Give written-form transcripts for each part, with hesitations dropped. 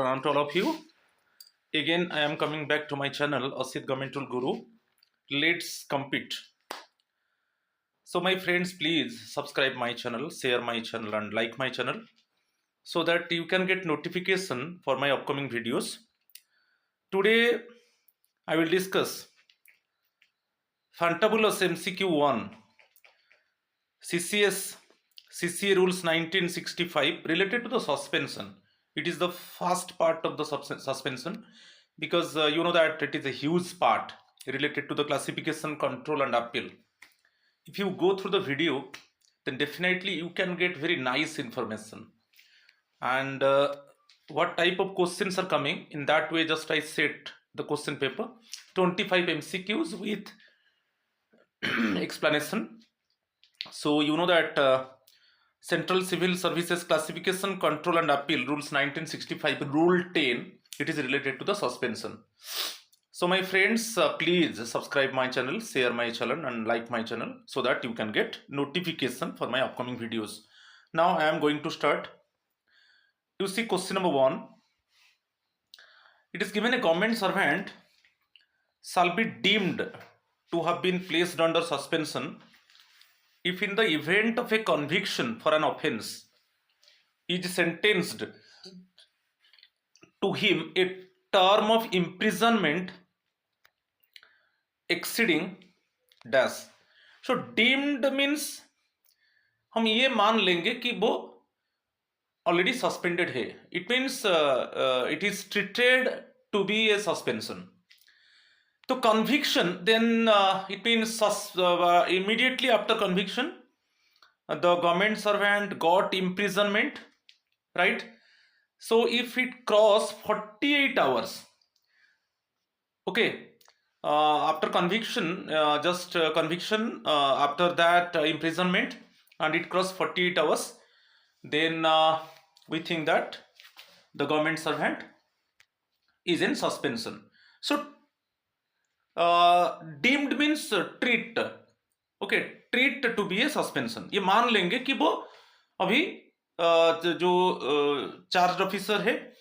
Pranam to all of you. Again, I am coming back to my channel, Asit Government Tool Guru. Let's compete. So, my friends, please subscribe my channel, share my channel, and like my channel so that you can get notification for my upcoming videos. Today, I will discuss Fantabulous MCQ 1 CCA rules 1965 related to the suspension. It is the first part of the suspension because you know that it is a huge part related to the classification, control and appeal. If you go through the video, then definitely you can get very nice information. And what type of questions are coming, in that way just I set the question paper, 25 MCQs with explanation. So you know that Central Civil Services Classification, Control and Appeal Rules 1965 Rule 10, it is related to the suspension. So my friends, please subscribe my channel, share my channel and like my channel so that you can get notification for my upcoming videos. Now I am going to start. You see question number 1. It is given a government servant shall be deemed to have been placed under suspension if in the event of a conviction for an offence is sentenced to him a term of imprisonment exceeding dash. So deemed means हम ये मान लेंगे कि वो already suspended है. It means it is treated to be a suspension. तो conviction, then it means immediately after conviction the government servant got imprisonment, right? So if it cross 48 hours, okay, after conviction, conviction, after that imprisonment, and it cross 48 hours, then we think that the government servant is in suspension. So deemed means treat, okay, treat to be a suspension. ये मान लेंगे कि वो अभी जो charge officer है,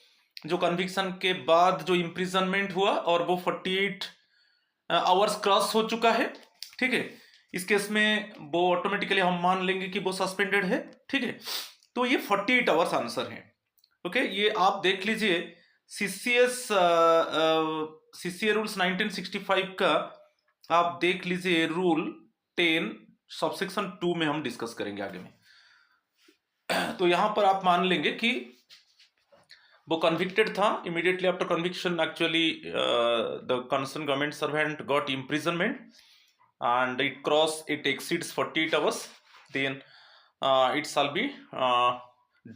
जो conviction के बाद जो इम्प्रिजनमेंट हुआ और वो 48 आवर्स क्रॉस हो चुका है, ठीक है, इस केस में वो ऑटोमेटिकली हम मान लेंगे कि वो सस्पेंडेड है, ठीक है. तो ये 48 आवर्स आंसर है. ओके, ये आप देख लीजिए सीसीए रूल्स 1965 का आप देख लीजिए, रूल 10 सबसेक्शन 2 में हम डिस्कस करेंगे आगे में. तो यहां पर आप मान लेंगे कि वो कन्विक्टेड था. Immediately after conviction actually the concern government servant got imprisonment and it exceeds 48 hours, then it shall be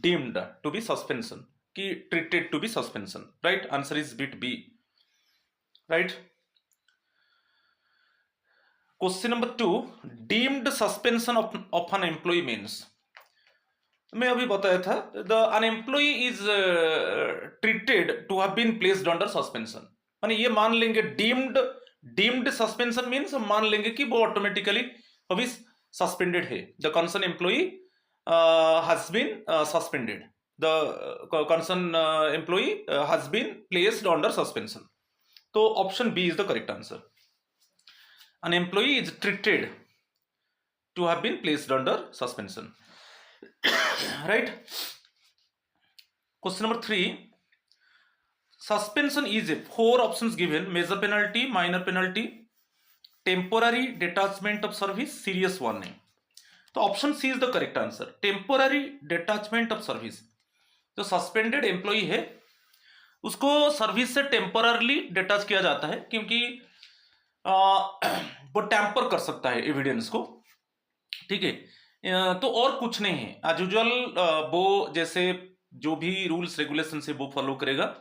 deemed to be suspension, ki treated to be suspension, right? Answer is bit B, right? Question number 2, deemed suspension of an employee means, मैं अभी बताया था, the an employee is treated to have been placed under suspension. माने ये मान लेंगे deemed suspension means हम मान लेंगे कि वो ऑटोमेटिकली अभी सस्पेंडेड है. The concern employee has been suspended, the concern employee has been placed under suspension. तो option B is the correct answer. An employee is treated to have been placed under suspension, right. Question number 3, suspension is a 4 options given: major penalty, minor penalty, temporary detachment of service, serious warning. तो option C is the correct answer. Temporary detachment of service. जो suspended employee है उसको service से टेम्पोररली detach किया जाता है क्योंकि वो टैंपर कर सकता है एविडेंस को, ठीक है. तो और कुछ नहीं है. एज यूजुअल वो जैसे जो भी रूल्स रेगुलेशन से वो फॉलो करेगा,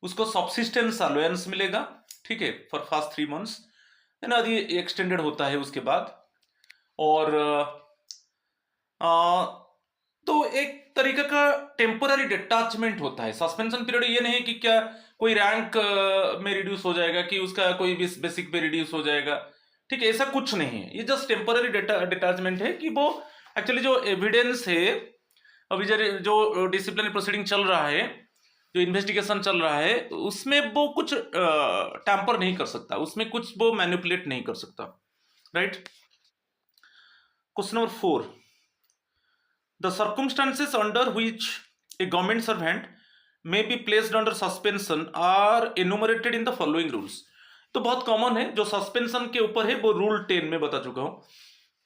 उसको सब्सिस्टेंस अलाउंस मिलेगा, ठीक है, फॉर फर्स्ट 3 months, है ना. ये एक्सटेंडेड होता है उसके बाद. और तो एक तरीके का टेम्पोररी डिटैचमेंट होता है. सस्पेंशन पीरियड ये नहीं कि क्या कोई रैंक में रिड्यूस हो जाएगा, कि उसका कोई बेसिक पे रिड्यूस हो जाएगा, ठीक है, ऐसा कुछ नहीं है. ये जस्ट टेम्पोररी डिटैचमेंट है कि वो एक्चुअली जो एविडेंस है, अभी जो डिसिप्लिनरी प्रोसीडिंग चल रहा है जो इन्वेस्टिगेशन चल रहा है उसमें वो कुछ टैम्पर नहीं कर सकता, उसमें कुछ वो मैनिपुलेट नहीं कर सकता, right. Question number 4, the circumstances under which a government servant may be placed under suspension are enumerated in the following rules. तो बहुत कॉमन है, जो सस्पेंशन के ऊपर है वो रूल 10 में बता चुका हूं।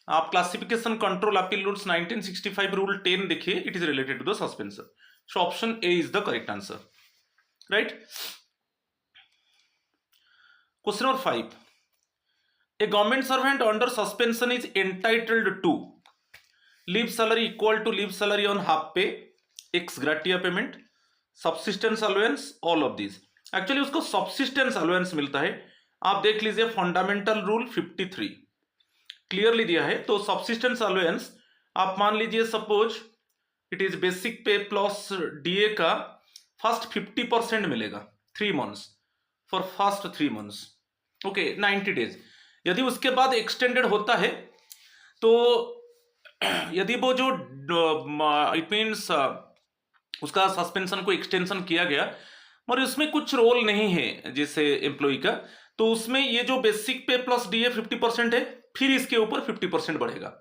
आप classification control appeal rules 1965 rule 10 देखिए, it is related to the suspension. So option A is the correct answer, right. Question number 5, a government servant under suspension is entitled to leave salary equal to leave salary on half pay, ex gratia payment, subsistence allowance, all of this. Actually उसको subsistence allowance मिलता है। आप देख लीजिए fundamental rule 53 clearly दिया है। तो subsistence allowance आप मान लीजिए सपोज इट इज बेसिक पे प्लस डीए का फर्स्ट 50% मिलेगा 3 months, for first 3 months, okay 90 days. यदि उसके बाद एक्सटेंडेड होता है तो यदि वो जो इट मीन्स उसका सस्पेंशन को एक्सटेंशन किया गया और उसमें कुछ रोल नहीं है जैसे एम्प्लॉय का, तो उसमें ये जो बेसिक पे प्लस डीए 50% है, फिर इसके ऊपर 50% बढ़ेगा।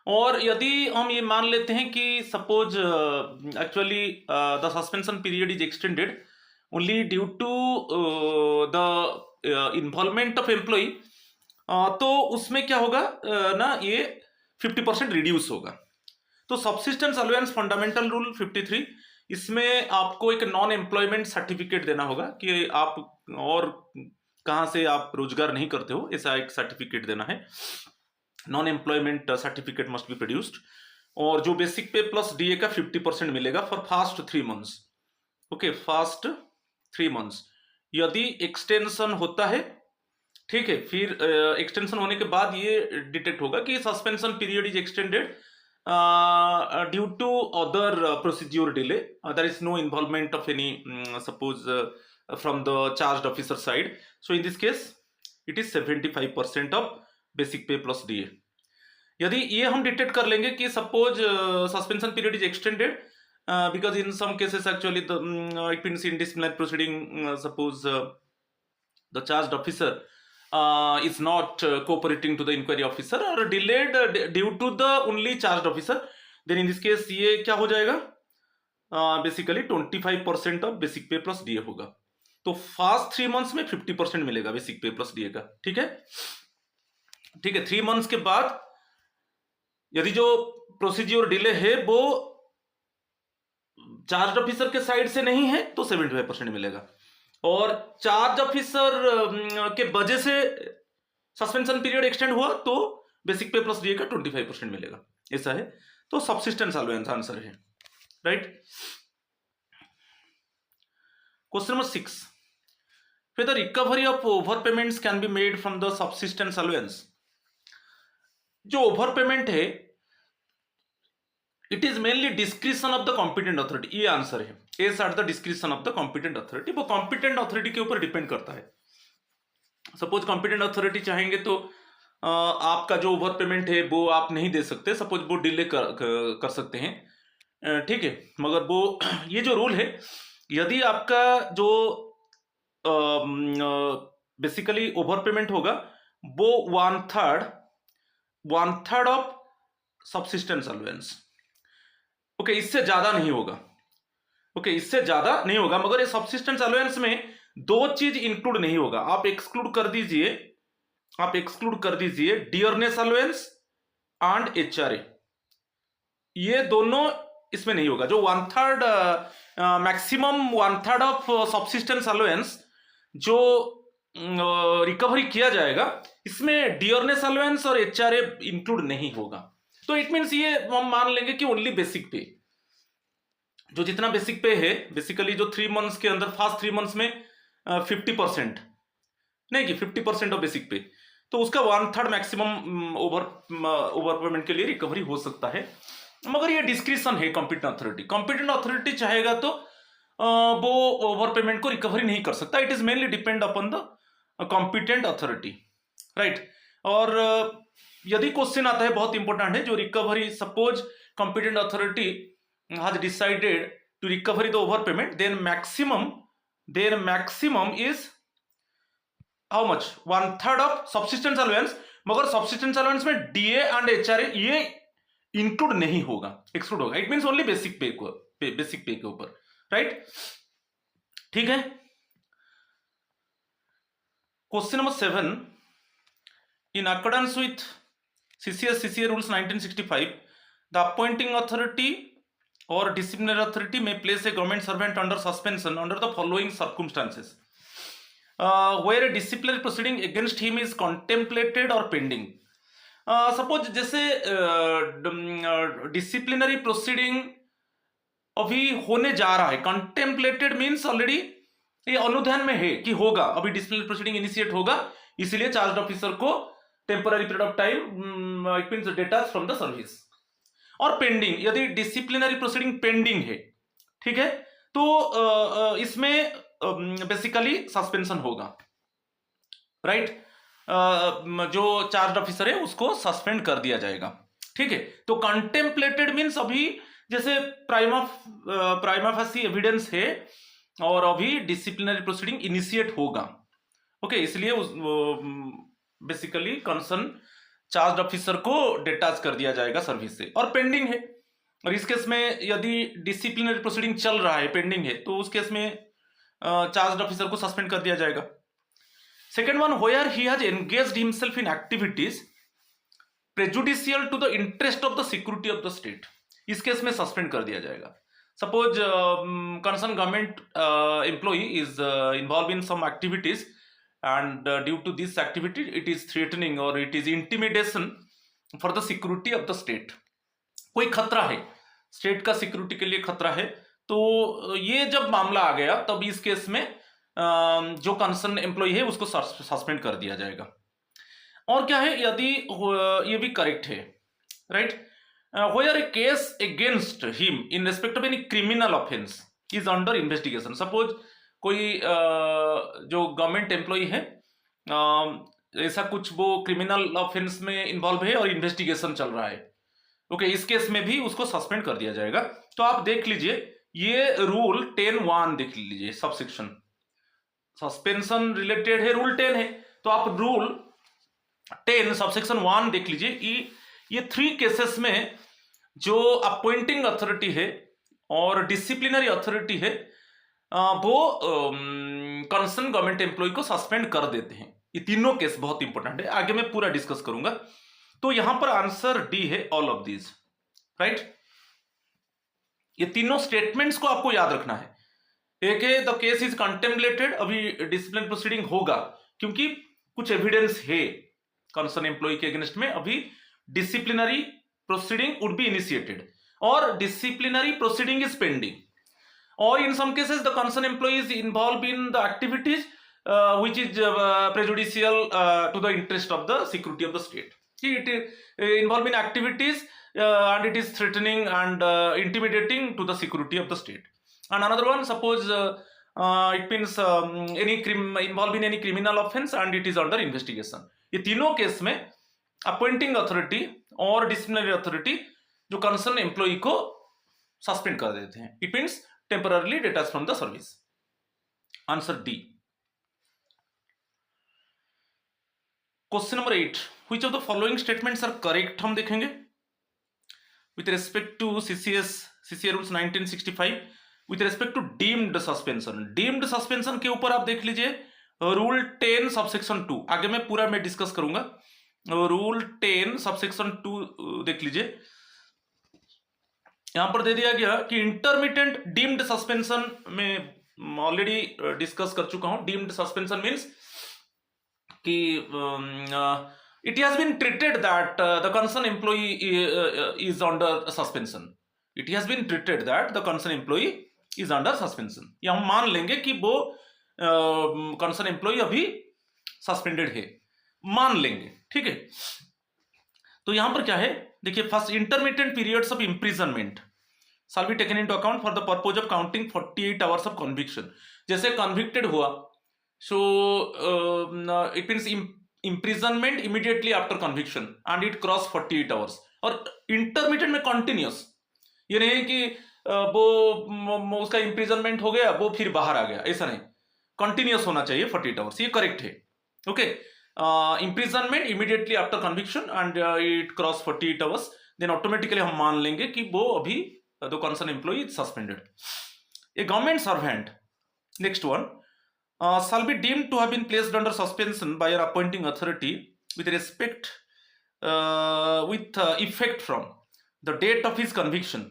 और यदि हम ये मान लेते हैं कि suppose actually the suspension period is extended only due to the involvement of employee, तो उसमें क्या होगा ना, ये 50% रिड्यूस होगा। तो सब्सिस्टेंस अलाउंस फंडामेंटल रूल 53, इसमें आपको एक नॉन एम्प्लॉयमेंट सर्टिफिकेट देना होगा कि आप और कहाँ से आप रोजगार नहीं करते हो, ऐसा एक सर्टिफिकेट देना है। Non employment certificate must be produced. और जो बेसिक पे प्लस डीए का 50% मिलेगा for fast 3 months, okay fast 3 months. यदि एक्सटेंशन होता है, ठीक है, फिर एक्सटेंशन होने के बाद ये डिटेक्ट होगा कि suspension period is extended due to other procedure delay, there is no involvement of any suppose from the charged officer side, so in this case it is 75% of basic pay plus DA। यदि ये हम detect कर लेंगे कि suppose suspension period is extended because in some cases actually the it means in disciplinary proceeding suppose the charged officer is not cooperating to the inquiry officer or delayed due to the only charged officer, then in this case ये क्या हो जाएगा, basically 25% of basic पे plus DA होगा। तो fast 3 months में 50% मिलेगा basic पे प्लस डीए का, ठीक है, ठीक है। 3 मंथ्स के बाद यदि जो प्रोसीड्यूर डिले है वो चार्ज ऑफिसर के साइड से नहीं है तो 75% मिलेगा, और चार्ज ऑफिसर के वजह से सस्पेंशन पीरियड एक्सटेंड हुआ तो बेसिक पे प्लस डीए का 25% मिलेगा, ऐसा है। तो सब्सिस्टेंस अलाउंस आंसर है, right. Question number 6, whether recovery of overpayments can be made from the subsistence allowance। जो ओवर पेमेंट है it is mainly description of the competent authority, ये आंसर है, S at the description of the competent authority. वो competent authority के ऊपर depend करता है। Suppose competent authority चाहेंगे तो आपका जो ओवर पेमेंट है वो आप नहीं दे सकते, सपोज वो डिले कर सकते हैं, ठीक है। मगर वो ये जो रूल है, यदि आपका जो बेसिकली ओवर पेमेंट होगा वो 1/3 ऑफ सब्सिस्टेंस अलाउंस, ओके, इससे ज्यादा नहीं होगा, ओके, इससे ज्यादा नहीं होगा। मगर ये सब्सिस्टेंस अलाउंस में 2 चीज इंक्लूड नहीं होगा। आप एक्सक्लूड कर दीजिए डियरनेस अलाउंस एंड एचआरए, ये दोनों इसमें नहीं होगा। जो 1/3 मैक्सिमम 1/3 ऑफ सब्सिस्टेंस अलाउंस जो रिकवरी किया जाएगा, इसमें डियरनेस अलाउंस और एचआरए इंक्लूड नहीं होगा। तो इट मीन्स ये हम मान लेंगे कि ओनली बेसिक पे, जो जितना बेसिक पे है बेसिकली जो 3 मंथ्स के अंदर फास्ट 3 मंथ्स में 50% नहीं कि 50% ऑफ बेसिक पे, तो उसका 1/3 मैक्सिमम ओवर पेमेंट के लिए रिकवरी हो सकता है। मगर ये डिस्क्रिप्शन है कॉम्पिटेंट अथॉरिटी चाहेगा तो वो ओवर पेमेंट को रिकवरी नहीं कर सकता। It is mainly depend upon the competent authority, right. और यदि क्वेश्चन आता है, बहुत इंपॉर्टेंट है, जो recovery, suppose competent authority has decided to recover the overpayment, then maximum is how much, 1/3 of subsistence allowance. मगर subsistence allowance में DA and HRA ये इंक्लूड नहीं होगा, एक्सक्लूड होगा. इट मीन्स ओनली बेसिक पे के ऊपर, राइट. ठीक है. Question number 7. In accordance with CCA rules 1965, the appointing authority or disciplinary authority may place a government servant under suspension under the following circumstances. Where a disciplinary proceeding against him is contemplated or pending. Suppose जैसे disciplinary proceeding अभी होने जा रहा है, contemplated means already ये अनुध्यान में है कि होगा, अभी डिसिप्लिनरी प्रोसीडिंग इनिशिएट होगा, इसीलिए चार्ज ऑफिसर को temporary period of time it means detach from the service. और पेंडिंग, यदि डिसिप्लिनरी प्रोसीडिंग पेंडिंग है, ठीक है, तो इसमें बेसिकली सस्पेंशन होगा, राइट. जो चार्ज ऑफिसर है उसको सस्पेंड कर दिया जाएगा. ठीक है. तो कंटेम्पलेटेड मीन्स अभी जैसे प्राइमा फेसी एविडेंस है और अभी डिसिप्लिनरी प्रोसीडिंग इनिशिएट होगा. ओके, इसलिए बेसिकली कंसर्न चार्ज ऑफिसर को डिटैच कर दिया जाएगा सर्विस से. और पेंडिंग है, और इस केस में यदि डिसिप्लिनरी प्रोसीडिंग चल रहा है, पेंडिंग है, तो उस केस में चार्ज ऑफिसर को सस्पेंड कर दिया जाएगा. Second one, where he has engaged himself in activities prejudicial to the interest of the security of the state, इस केस में सस्पेंड कर दिया जाएगा. Suppose concern government employee is involve in some activities and due to this activity it is threatening or it is intimidation for the security of the state. कोई खतरा है, state का security के लिए खतरा है, तो ये जब मामला आ गया तब इस केस में जो कंसर्न एम्प्लॉय है उसको सस्पेंड कर दिया जाएगा. और क्या है, यदि ये भी करेक्ट है, right. Where A case against him in respect of any criminal offence is under investigation. Suppose कोई जो गवर्नमेंट एम्प्लॉय है, ऐसा कुछ वो क्रिमिनल ऑफेंस में इन्वॉल्व है और इन्वेस्टिगेशन चल रहा है, ओके, इस केस में भी उसको सस्पेंड कर दिया जाएगा. तो आप देख लीजिए, ये रूल 10(1) देख लीजिए, सबसेक्शन सस्पेंशन रिलेटेड है, रूल 10 है, तो आप रूल 10 सबसेक्शन 1 देख लीजिए. ये 3 केसेस में जो अपॉइंटिंग अथॉरिटी है और डिसिप्लिनरी अथॉरिटी है वो कंसर्न गवर्नमेंट एम्प्लॉय को सस्पेंड कर देते हैं. ये तीनों केस बहुत इंपॉर्टेंट है, आगे मैं पूरा डिस्कस करूंगा. तो यहां पर आंसर डी है, ऑल ऑफ दीज, राइट. ये तीनों स्टेटमेंट्स को आपको याद रखना है. एक है द केस इज कंटेम्पलेटेड, अभी डिसिप्लिन प्रोसीडिंग होगा क्योंकि कुछ एविडेंस है कंसर्न एम्प्लॉय के अगेंस्ट में, अभी disciplinary proceeding would be initiated or disciplinary proceeding is pending. और in some cases the concern employee is involve in the activities which is prejudicial to the interest of the security of the state. It is involved in activities and it is threatening and intimidating to the security of the state. And another one, suppose it means involved in any criminal offense and it is under investigation. ये तीनों case में appointing authority और disciplinary authority जो concern employee को suspend कर देते हैं. It means temporarily detach from the service. Answer D. Question number 8, which of the following statements are correct हम देखेंगे with respect to CCA rules 1965 with respect to deemed suspension. deemed suspension के ऊपर आप देख लीजिए रूल 10 सबसेक्शन 2, आगे मैं पूरा डिस्कस करूंगा. रूल 10 सबसेक्शन 2 देख लीजिए, यहां पर दे दिया गया कि इंटरमिटेंट डीम्ड सस्पेंशन में ऑलरेडी डिस्कस कर चुका हूं. डीम्ड सस्पेंशन मीन्स कि it has been treated that the concerned employee is under suspension. It has been treated that the concerned employee is under suspension. या हम मान लेंगे कि वो concerned employee अभी suspended है, मान लेंगे, ठीक है. तो यहां पर क्या है, देखिए, first, intermittent periods of imprisonment shall be taken into account for the purpose of counting 48 hours of conviction. जैसे convicted हुआ, so it means imprisonment immediately after conviction and it cross 48 hours. और intermittent में continuous, ये नहीं कि उसका imprisonment हो गया, वो फिर बाहर आ गया, ऐसा नहीं, कंटिन्यूस होना चाहिए 48 आवर्स, ये करेक्ट है। Okay, imprisonment immediately after conviction and it cross 48 hours, then automatically हम मान लेंगे कि वो अभी the concern employee is suspended. A government servant, next one, shall be deemed to have been placed under suspension by an appointing authority with respect with effect from the date of his conviction,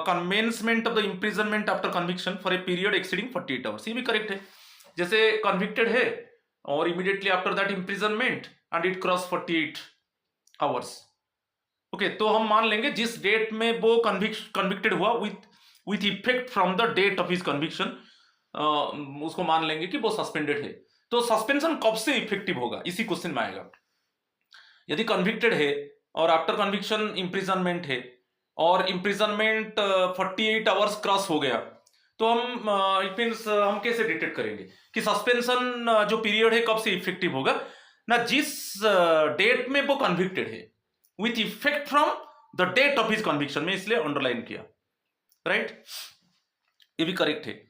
commencement of the imprisonment after conviction for a period exceeding 48 hours। ये भी correct है, जैसे convicted है और immediately after that imprisonment and it cross 48 hours. Okay, तो हम मान लेंगे जिस डेट में वो कन्विक्टेड हुआ with effect from the date of his conviction, उसको मान लेंगे कि वो सस्पेंडेड है। तो सस्पेंशन कब से इफेक्टिव होगा, इसी क्वेश्चन में आएगा। यदि कन्विक्टेड है और आफ्टर कन्विक्शन इम्प्रिजनमेंट है और इम्प्रिजनमेंट 48 आवर्स क्रॉस हो गया, तो हम इट मीन्स हम कैसे डिटेक्ट करेंगे कि सस्पेंशन जो पीरियड है कब से इफेक्टिव होगा ना, जिस डेट में वो कन्विक्टेड है with effect from the date of his conviction में, इसलिए अंडरलाइन किया, राइट, ये भी करेक्ट है।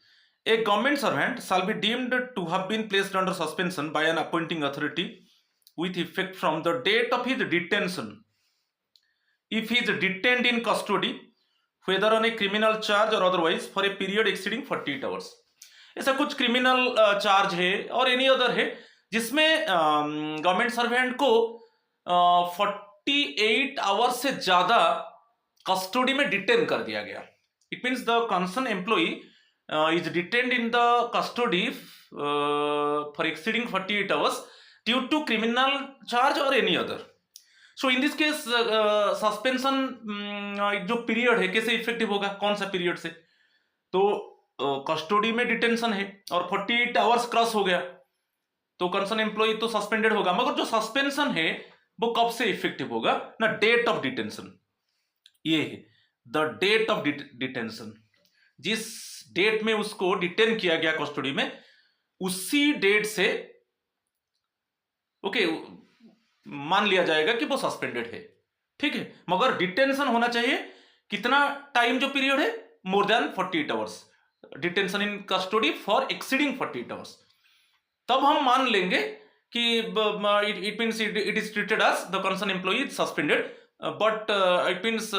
A government servant shall be deemed to have been placed under suspension by an appointing authority with effect from the date of his detention if he is detained in custody, whether on a criminal charge or otherwise, for a period exceeding 48 hours। ऐसा कुछ criminal charge है और any other है जिसमें government servant को 48 hours से ज्यादा custody में डिटेन कर दिया गया। It means the concern employee is detained in the custody for exceeding 48 hours due to criminal charge or any other। So in this case suspension जो पीरियड है कैसे इफेक्टिव होगा, कौन सा पीरियड से, तो कस्टडी में डिटेंशन है और 48 आवर्स क्रॉस हो गया तो कंसर्न एम्प्लॉय तो सस्पेंडेड होगा, मगर जो सस्पेंशन है वो कब से इफेक्टिव होगा ना, डेट ऑफ डिटेंशन, ये है द डेट ऑफ डिटेंशन, जिस डेट में उसको डिटेन किया गया कस्टडी में, उसी डेट से ओके मान लिया जाएगा कि वो सस्पेंडेड है, ठीक है। मगर डिटेंशन होना चाहिए कितना टाइम, जो पीरियड है more than 48 hours, detention in custody for exceeding 48 hours, तब हम मान लेंगे कि it means it is treated as the concern employee is suspended, but it means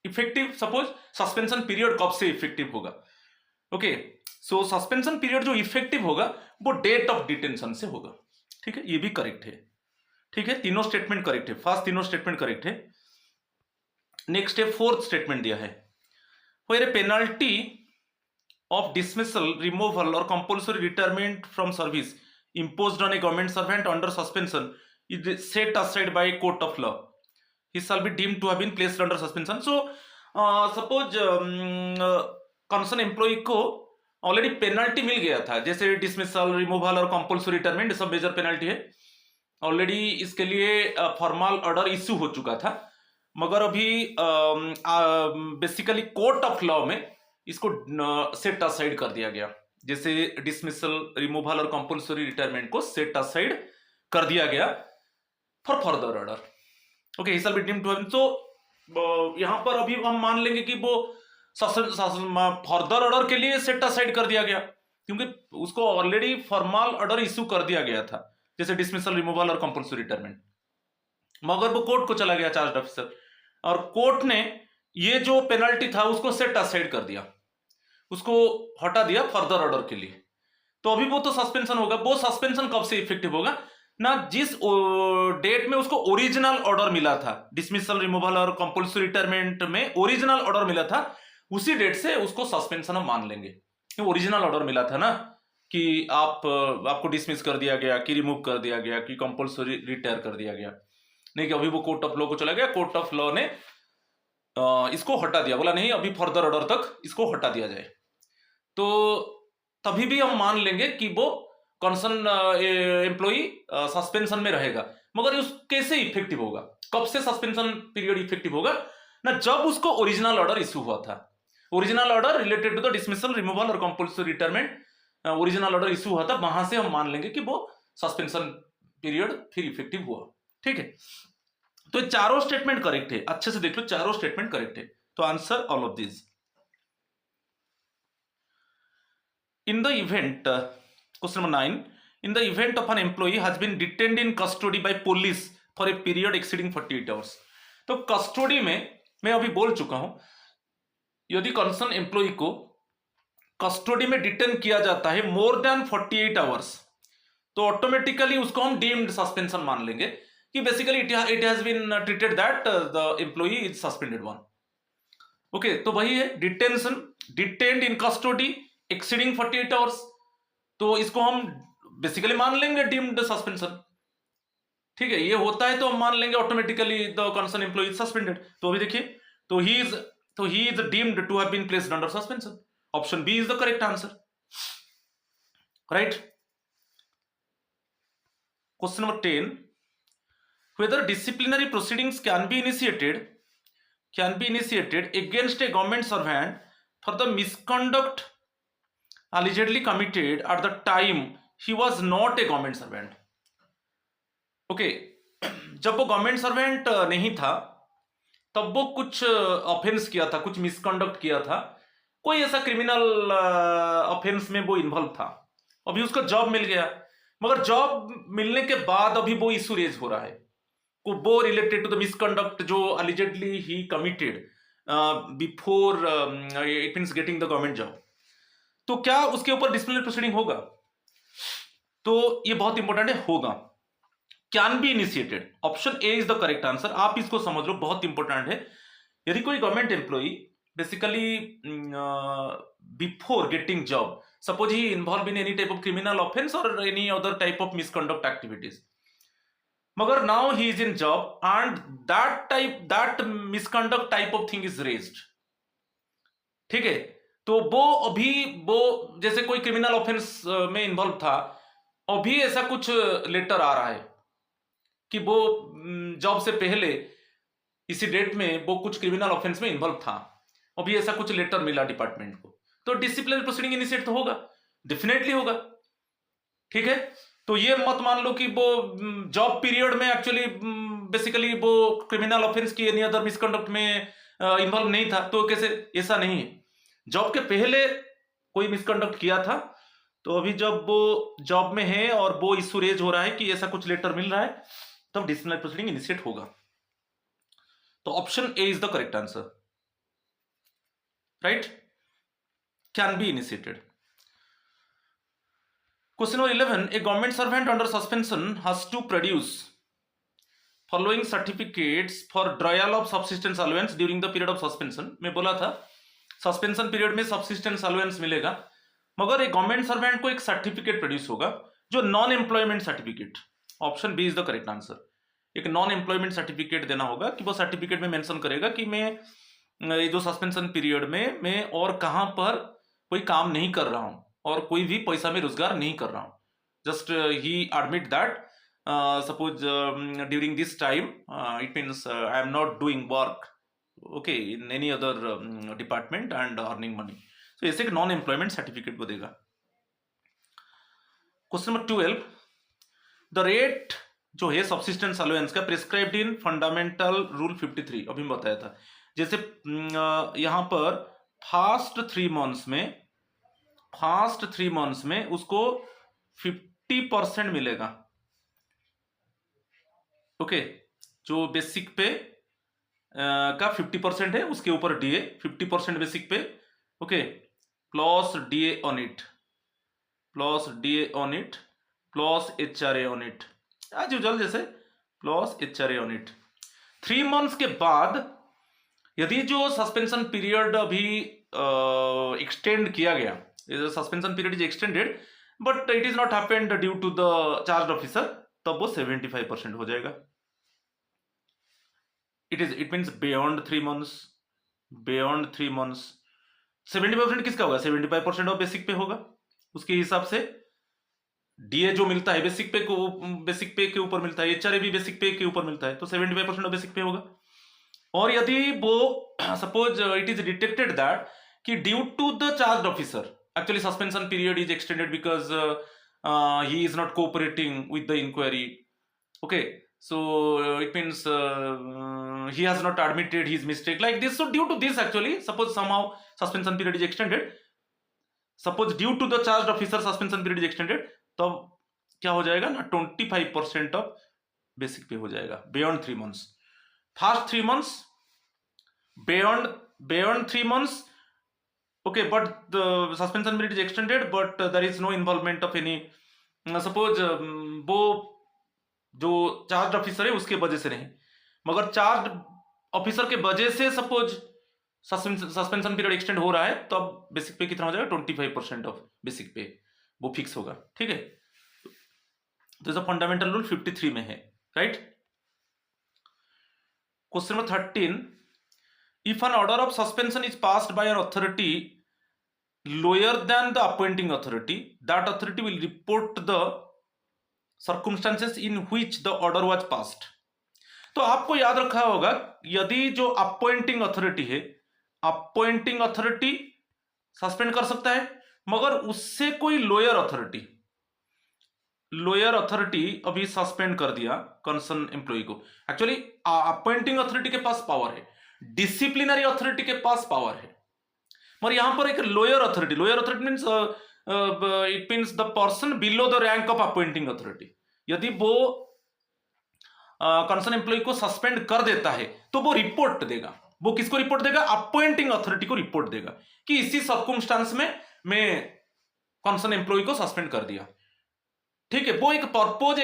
effective, suppose suspension period कब से इफेक्टिव होगा, ओके, सो सस्पेंशन पीरियड जो effective होगा वो डेट ऑफ डिटेंशन से होगा, ठीक है, ये भी करेक्ट है, ठीक है, तीनों स्टेटमेंट करेक्ट है, फर्स्ट तीनों स्टेटमेंट करेक्ट है। नेक्स्ट है फोर्थ स्टेटमेंट दिया है, where a penalty of dismissal, removal और compulsory retirement from service imposed on a government servant under suspension is set aside by a court of law, he shall be deemed to have been placed under suspension। So suppose concern employee को already penalty मिल गया था, जैसे dismissal, removal और compulsory retirement, सब major penalty है, already इसके लिए फॉर्मल ऑर्डर इश्यू हो चुका था, मगर अभी बेसिकली कोर्ट ऑफ लॉ में इसको सेट असाइड कर दिया गया, जैसे डिसमिसल, रिमूवल और कंपल्सरी रिटायरमेंट को सेट असाइड कर दिया गया for further order, okay, he shall be deemed to have. तो यहां पर अभी हम मान लेंगे कि वो फर्दर ऑर्डर के लिए सेट असाइड कर दिया गया, क्योंकि उसको ऑलरेडी फॉर्मल ऑर्डर इश्यू कर दिया गया था, जैसे डिसमिसल, रिमूवल और कंपल्सरी रिटायरमेंट, मगर वो कोर्ट को चला गया चार्ज ऑफिसर, और कोर्ट ने ये जो पेनल्टी था उसको सेट असाइड कर दिया, उसको हटा दिया फर्दर ऑर्डर के लिए, तो अभी वो तो सस्पेंशन होगा। वो सस्पेंशन कब से इफेक्टिव होगा ना, जिस डेट में उसको ओरिजिनल ऑर्डर मिला था, डिसमिसल, रिमूवल और कंपल्सरी रिटायरमेंट में ओरिजिनल ऑर्डर मिला था, उसी डेट से उसको सस्पेंशन हम मान लेंगे। ओरिजिनल ऑर्डर मिला था ना कि आपको डिसमिस कर दिया गया, कि रिमूव कर दिया गया, कि कंपल्सरी रिटायर कर दिया गया, नहीं कि अभी वो कोर्ट ऑफ लॉ को चला गया, कोर्ट ऑफ लॉ ने इसको हटा दिया, बोला नहीं अभी फर्दर ऑर्डर तक इसको हटा दिया जाए, तो तभी भी हम मान लेंगे कि वो कंसर्न एम्प्लॉई सस्पेंशन में रहेगा। मगर उस कैसे इफेक्टिव होगा, कब से सस्पेंशन पीरियड इफेक्टिव होगा ना, जब उसको ओरिजिनल ऑर्डर इश्यू हुआ था, original order related to the dismissal, removal और compulsory retirement, original order issue हुआ था, वहां से हम मान लेंगे कि वो सस्पेंशन पीरियड फिर इफेक्टिव हुआ, ठीक है। तो ये चारों स्टेटमेंट करेक्ट है, अच्छे से देख लो, चारों स्टेटमेंट करेक्ट है। तो answer all of this. In the event, question number 9, in the event of an employee has been detained in custody by police for a period exceeding 48 hours. तो custody में मैं अभी बोल चुका हूं, यदि कंसर्न एम्प्लॉई को कस्टडी में डिटेन किया जाता है मोर देन 48 आवर्स, तो ऑटोमेटिकली उसको हम डीम्ड सस्पेंशन मान लेंगे कि basically it has been treated that the employee is suspended one. Okay, तो वही है detention, detained in custody exceeding 48 hours, तो इसको हम बेसिकली मान लेंगे डीम्ड सस्पेंशन। ठीक है, ये होता है तो हम मान लेंगे automatically the concern employee is suspended. तो अभी देखिए, तो he is deemed to have been placed under suspension. Option B is the correct answer, right. Question number 10, whether disciplinary proceedings can be initiated against a government servant for the misconduct allegedly committed at the time he was not a government servant। Okay, जब वो government servant नहीं था तब वो कुछ offence किया था, कुछ मिसकंडक्ट किया था, कोई ऐसा क्रिमिनल ऑफेंस में वो इन्वॉल्व था, अभी उसको जॉब मिल गया, मगर जॉब मिलने के बाद अभी वो इशू रेज हो रहा है, वो रिलेटेड टू द मिसकंडक्ट जो allegedly he committed before it means getting the government job. तो क्या उसके ऊपर डिसिप्लिनरी प्रोसीडिंग होगा? तो ये बहुत इंपॉर्टेंट है, होगा, can be initiated. Option A is the correct answer. आप इसको समझ लो, बहुत इंपॉर्टेंट है। यदि कोई government employee basically before getting job, suppose he involve in any type of criminal offence or any other type of misconduct activities, मगर now he is in job and that misconduct type of thing is raised, ठीक है, तो वो जैसे कोई criminal offence में involve था, अभी ऐसा कुछ लेटर आ रहा है कि वो जॉब से पहले इसी डेट में वो कुछ क्रिमिनल ऑफेंस में इन्वॉल्व था, अभी ऐसा कुछ लेटर मिला डिपार्टमेंट को, तो डिसिप्लिनरी प्रोसीडिंग इनिशिएट तो होगा, डेफिनेटली होगा। ठीक है, तो ये मत मान लो कि वो जॉब पीरियड में एक्चुअली बेसिकली वो क्रिमिनल ऑफेंस की एनी अदर मिसकंडक्ट में इन्वॉल्व नहीं था, तो कैसे, ऐसा नहीं है, जॉब के पहले कोई मिसकंडक्ट किया था, तो अभी जब वो जॉब में है और वो इशू रेज हो रहा है कि ऐसा कुछ लेटर मिल रहा है, तब डिसिप्लिनरी प्रोसीडिंग इनिशिएट होगा। तो option A is the correct answer, right, can be initiated. Question number 11, a government servant under suspension has to produce following certificates for denial of subsistence allowance during the period of suspension। मैं बोला था suspension period में subsistence allowance मिलेगा, मगर एक government servant को एक certificate produce होगा जो non employment certificate. Option B is the correct answer. एक नॉन एम्प्लॉयमेंट सर्टिफिकेट देना होगा कि वो सर्टिफिकेट में मेंशन करेगा कि मैं ये जो सस्पेंशन पीरियड में मैं और कहां पर कोई काम नहीं कर रहा हूं और कोई भी पैसा में रोजगार नहीं कर रहा हूं, just he admit that suppose during this time it means I am not doing work okay in any other department and earning money, तो ऐसे एक नॉन एम्प्लॉयमेंट सर्टिफिकेट को देगा। क्वेश्चन नंबर 12, द रेट जो है सब्सिस्टेंस अलाउंस का prescribed इन fundamental rule 53, अभी मैं बताया था, जैसे यहां पर फास्ट 3 मंथ्स में उसको 50% मिलेगा, ओके, जो बेसिक पे का 50% है उसके ऊपर DA 50% basic pay, okay, plus DA on it plus HRA on it, as usual जैसे plus HRA on it. 3 months के बाद यदि जो सस्पेंशन पीरियड अभी एक्सटेंड किया गया, suspension period is extended but it is not happened due to the charge officer, तब वो 75% हो जाएगा। इट मीन्स बियॉन्ड 3 मंथ्स 75% किसका होगा, 75% ऑफ बेसिक पे होगा, उसके हिसाब से डीए जो मिलता है बेसिक पे के ऊपर मिलता है, एचआरए भी बेसिक पे के ऊपर मिलता है, तो 75% ऑफ बेसिक पे होगा। और यदि वो suppose it is detected that कि due to the charge officer actually suspension period is extended because he is not cooperating with the inquiry, okay, so it means he has not admitted his mistake like this. So due to this, actually, suppose somehow suspension period is extended, suppose due to the charged officer suspension period is extended, तो क्या हो जाएगा ना, 25% of basic पे हो जाएगा beyond 3 months. First 3 months, beyond 3 months, okay, but the suspension period is extended, but there is no involvement of any, suppose वो जो चार्ज ऑफिसर है उसके वजह से नहीं, मगर चार्ज ऑफिसर के वजह से सपोज सस्पेंशन पीरियड एक्सटेंड हो रहा है, तो अब बेसिक पे कितना हो जाएगा, 25% ऑफ बेसिक पे वो फिक्स होगा. ठीक है, तो इस फंडामेंटल रूल 53 में है, right. Question number 13, if an order of suspension is passed by an authority lower than the appointing authority, that authority will report the circumstances in which the order was passed. तो आपको याद रखा होगा, यदि जो appointing authority है, appointing authority suspend कर सकता है, मगर उससे कोई लोअर अथॉरिटी अभी सस्पेंड कर दिया कंसर्न एम्प्लॉय को. एक्चुअली अपॉइंटिंग अथॉरिटी के पास पावर है, डिसिप्लिनरी अथॉरिटी के पास पावर है, मगर यहां पर एक lower authority means it means the person below the rank of appointing authority. यदि वो कंसर्न एम्प्लॉय को सस्पेंड कर देता है, तो वो रिपोर्ट देगा. वो किसको रिपोर्ट देगा? अपॉइंटिंग अथॉरिटी को रिपोर्ट देगा कि इसी सर्कमस्टांस में मैं कंसर्न एम्प्लॉय को सस्पेंड कर दिया. ठीक है, वो एक पर्पज,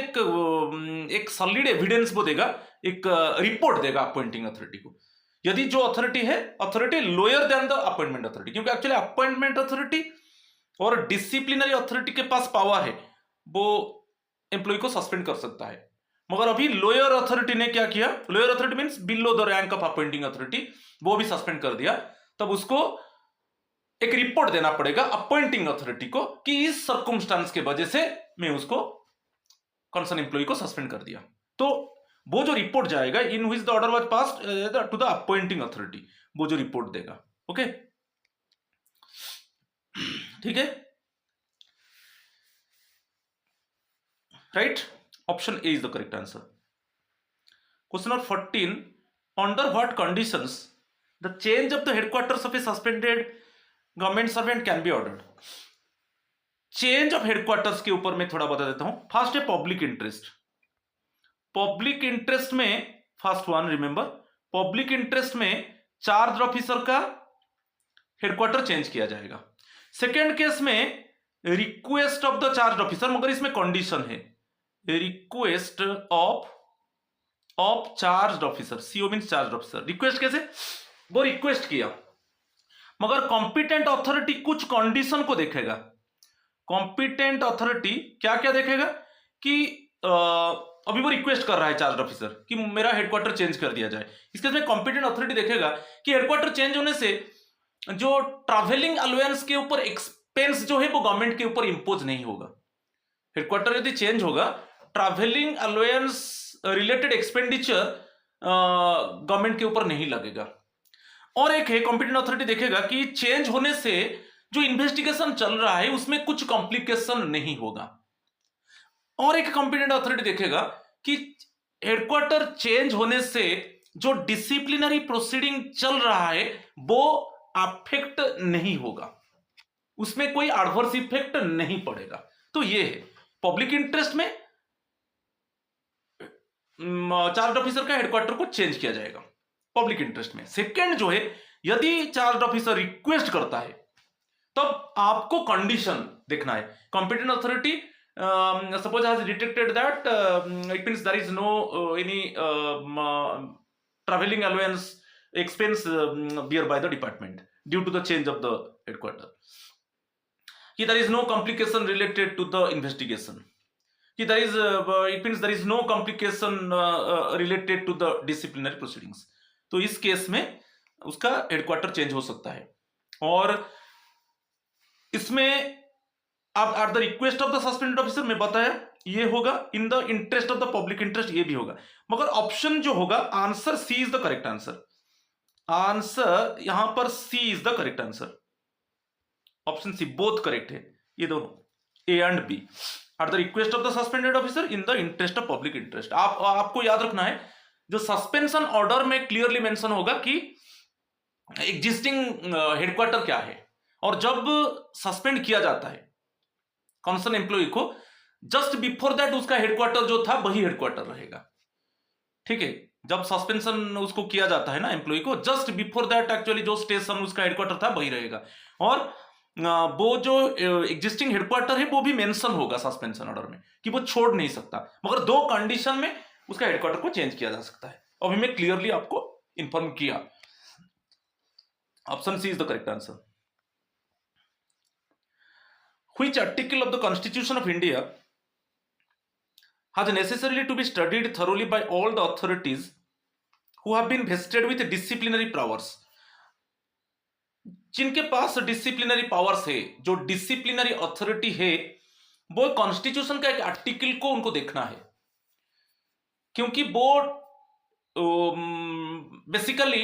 एक सॉलिड एविडेंस वो देगा, एक रिपोर्ट देगा अपॉइंटिंग अथॉरिटी को. यदि जो authority lower than the appointment authority, क्योंकि एक्चुअली अपॉइंटमेंट अथॉरिटी और डिसिप्लिनरी अथॉरिटी के पास पावर है, वो एम्प्लॉय को सस्पेंड कर सकता है. मगर अभी लोअर अथॉरिटी ने क्या किया, lower authority means below the rank of appointing authority, वो भी सस्पेंड कर दिया. तब उसको एक रिपोर्ट देना पड़ेगा अपॉइंटिंग अथॉरिटी को कि इस सर्कमस्टांस के वजह से मैं उसको कंसर्न एम्प्लॉय को सस्पेंड कर दिया. तो वो जो रिपोर्ट जाएगा in which the order was passed to the appointing authority, वो जो रिपोर्ट देगा. ओके, ठीक है, right. Option A is the correct answer. Question number 14, under what conditions the change of the headquarters of a suspended government servant can be ordered. Change of headquarters के ऊपर मैं थोड़ा बता देता हूं. फर्स्ट है पब्लिक इंटरेस्ट. पब्लिक इंटरेस्ट में first one remember, public interest में चार्ज ऑफिसर का हेडक्वार्टर चेंज किया जाएगा. सेकेंड केस में request of the charge officer, मगर इसमें कंडीशन है, request of charge officer. CO means charge officer. Request कैसे, वो रिक्वेस्ट किया, मगर कॉम्पिटेंट अथॉरिटी कुछ कंडीशन को देखेगा. कॉम्पिटेंट अथॉरिटी क्या क्या देखेगा कि अभी वो रिक्वेस्ट कर रहा है चार्ज ऑफिसर कि मेरा हेडक्वार्टर चेंज कर दिया जाए. इसके में कॉम्पिटेंट अथॉरिटी देखेगा कि हेडक्वार्टर चेंज होने से जो ट्रैवलिंग अलाउंस के ऊपर एक्सपेंस जो है वो गवर्नमेंट के ऊपर इंपोज नहीं होगा. हेडक्वार्टर यदि चेंज होगा, travelling allowance related expenditure government के ऊपर नहीं लगेगा. और एक है कॉम्पिटेंट अथॉरिटी देखेगा कि चेंज होने से जो इन्वेस्टिगेशन चल रहा है उसमें कुछ कॉम्प्लिकेशन नहीं होगा. और एक कॉम्पिटेंट अथॉरिटी देखेगा कि हेडक्वार्टर चेंज होने से जो डिसिप्लिनरी प्रोसीडिंग चल रहा है वो अफेक्ट नहीं होगा, उसमें कोई एडवर्स इफेक्ट नहीं पड़ेगा. तो ये है पब्लिक इंटरेस्ट में चार्ज ऑफिसर का हेडक्वार्टर को चेंज किया जाएगा पब्लिक इंटरेस्ट में. सेकेंड जो है, यदि चार्ज ऑफिसर रिक्वेस्ट करता है तब आपको कंडीशन देखना है. Competent authority suppose has detected that it means there is no any traveling allowance expense bear by the department due to the change of the headquarter. कि there is no complication related to the investigation. कि there is it means there is no complication related to the disciplinary proceedings. तो इस case में उसका headquarter change हो सकता है. और इसमें अब at the request of the suspended officer में बताया ये होगा, in the interest of the public interest ये भी होगा. मगर ऑप्शन जो होगा, answer C is the correct answer. Answer यहां पर C is the correct answer. Option C both correct है, ये दोनों A and B. At the request of the suspended officer in the interest of public interest. आपको याद रखना है, जो सस्पेंशन ऑर्डर में क्लियरली मेंशन होगा कि एग्जिस्टिंग हेडक्वार्टर क्या है, और जब सस्पेंड किया जाता है कंसर्न एम्प्लॉय को, जस्ट बिफोर दैट उसका हेडक्वार्टर जो था वही हेडक्वार्टर रहेगा। ठीक है, जब सस्पेंशन उसको किया जाता है ना एम्प्लॉय को, जस्ट बिफोर दैट एक्चुअली जो स्टेशन उसका हेडक्वार्टर था वही रहेगा, और वो जो एग्जिस्टिंग हेडक्वार्टर है वो भी मेंशन होगा सस्पेंशन ऑर्डर में कि वो छोड़ नहीं सकता, मगर 2 कंडीशन में उसका हेडक्वार्टर को चेंज किया जा सकता है। अभी मैं क्लियरली आपको इंफॉर्म किया। Option C is the correct answer. Which article of the constitution of India has necessarily to be studied thoroughly by all the authorities who have been vested with disciplinary powers? जिनके पास disciplinary powers है, जो disciplinary authority है, वो constitution का एक article को उनको देखना है, क्योंकि वो बेसिकली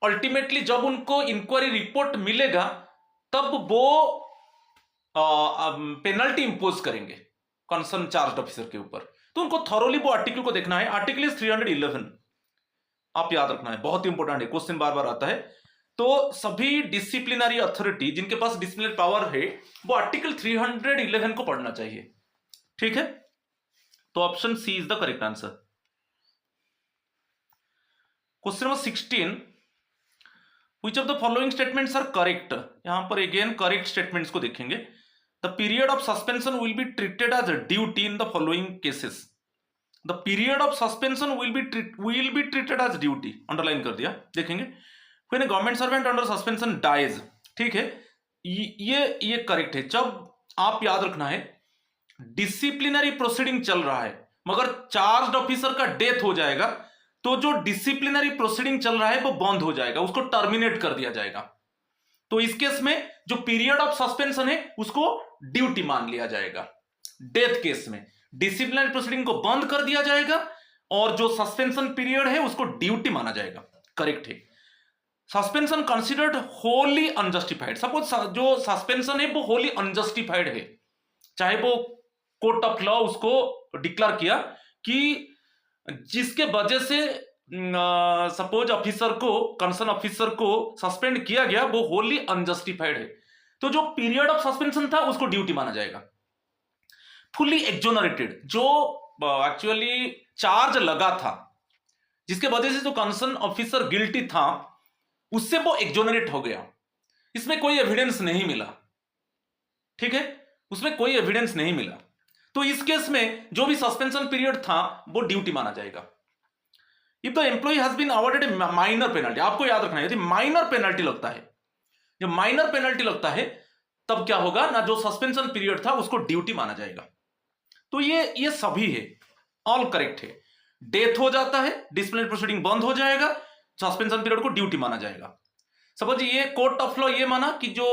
अल्टीमेटली जब उनको इंक्वायरी रिपोर्ट मिलेगा तब वो पेनल्टी इंपोज करेंगे कंसर्न चार्ज ऑफिसर के ऊपर। तो उनको थॉरोली वो आर्टिकल को देखना है। आर्टिकल इज 311, आप याद रखना है, बहुत इंपॉर्टेंट है, क्वेश्चन बार बार आता है। तो सभी डिसिप्लिनरी अथॉरिटी जिनके पास डिसिप्लिनरी पावर है वो आर्टिकल 311 को पढ़ना चाहिए। ठीक है, तो option C is the correct answer. Question number 16, which of the following statements are correct. यहां पर अगेन करेक्ट स्टेटमेंट्स को देखेंगे। The period of suspension will be treated as a duty in the following cases. The period of suspension will be treated as duty. Underline कर दिया, देखेंगे। When a government servant under suspension dies, ठीक है, ये correct है। जब आप याद रखना है डिसिप्लिनरी प्रोसीडिंग चल रहा है मगर चार्ज ऑफिसर का डेथ हो जाएगा, तो जो डिसिप्लिनरी प्रोसीडिंग चल रहा है वो बंद हो जाएगा, उसको टर्मिनेट कर दिया जाएगा। तो इस केस में जो पीरियड ऑफ सस्पेंशन है उसको ड्यूटी मान लिया जाएगा। डेथ केस में डिसिप्लिनरी प्रोसीडिंग को बंद कर दिया जाएगा और जो सस्पेंशन पीरियड है उसको ड्यूटी माना जाएगा। करेक्ट है। Suspension considered Holi unjustified. Suppose जो सस्पेंशन है वो होली अनजस्टिफाइड है, चाहे वो कोर्ट ऑफ लॉ उसको डिक्लेयर किया कि जिसके वजह से सपोज ऑफिसर को, कंसर्न ऑफिसर को सस्पेंड किया गया वो होली अनजस्टिफाइड है, तो जो पीरियड ऑफ सस्पेंशन था उसको ड्यूटी माना जाएगा। फुली एक्सोनरेटेड, जो एक्चुअली चार्ज लगा था जिसके वजह से जो कंसर्न ऑफिसर गिल्टी था उससे वो एक्सोनरेट हो गया, इसमें कोई एविडेंस नहीं मिला। ठीक है, उसमें कोई एविडेंस नहीं मिला, तो इस केस में जो भी सस्पेंशन पीरियड था वो ड्यूटी माना जाएगा। If the employee has been awarded a minor penalty, आपको याद रखना है यदि माइनर पेनल्टी लगता है, जब माइनर पेनल्टी लगता है तब क्या होगा ना, जो सस्पेंशन पीरियड था उसको ड्यूटी माना जाएगा। तो ये सभी है, ऑल करेक्ट है। डेथ हो जाता है, डिसिप्लिनरी प्रोसीडिंग बंद हो जाएगा, सस्पेंशन पीरियड को ड्यूटी माना जाएगा। सपोज ये कोर्ट ऑफ लॉ ये माना कि जो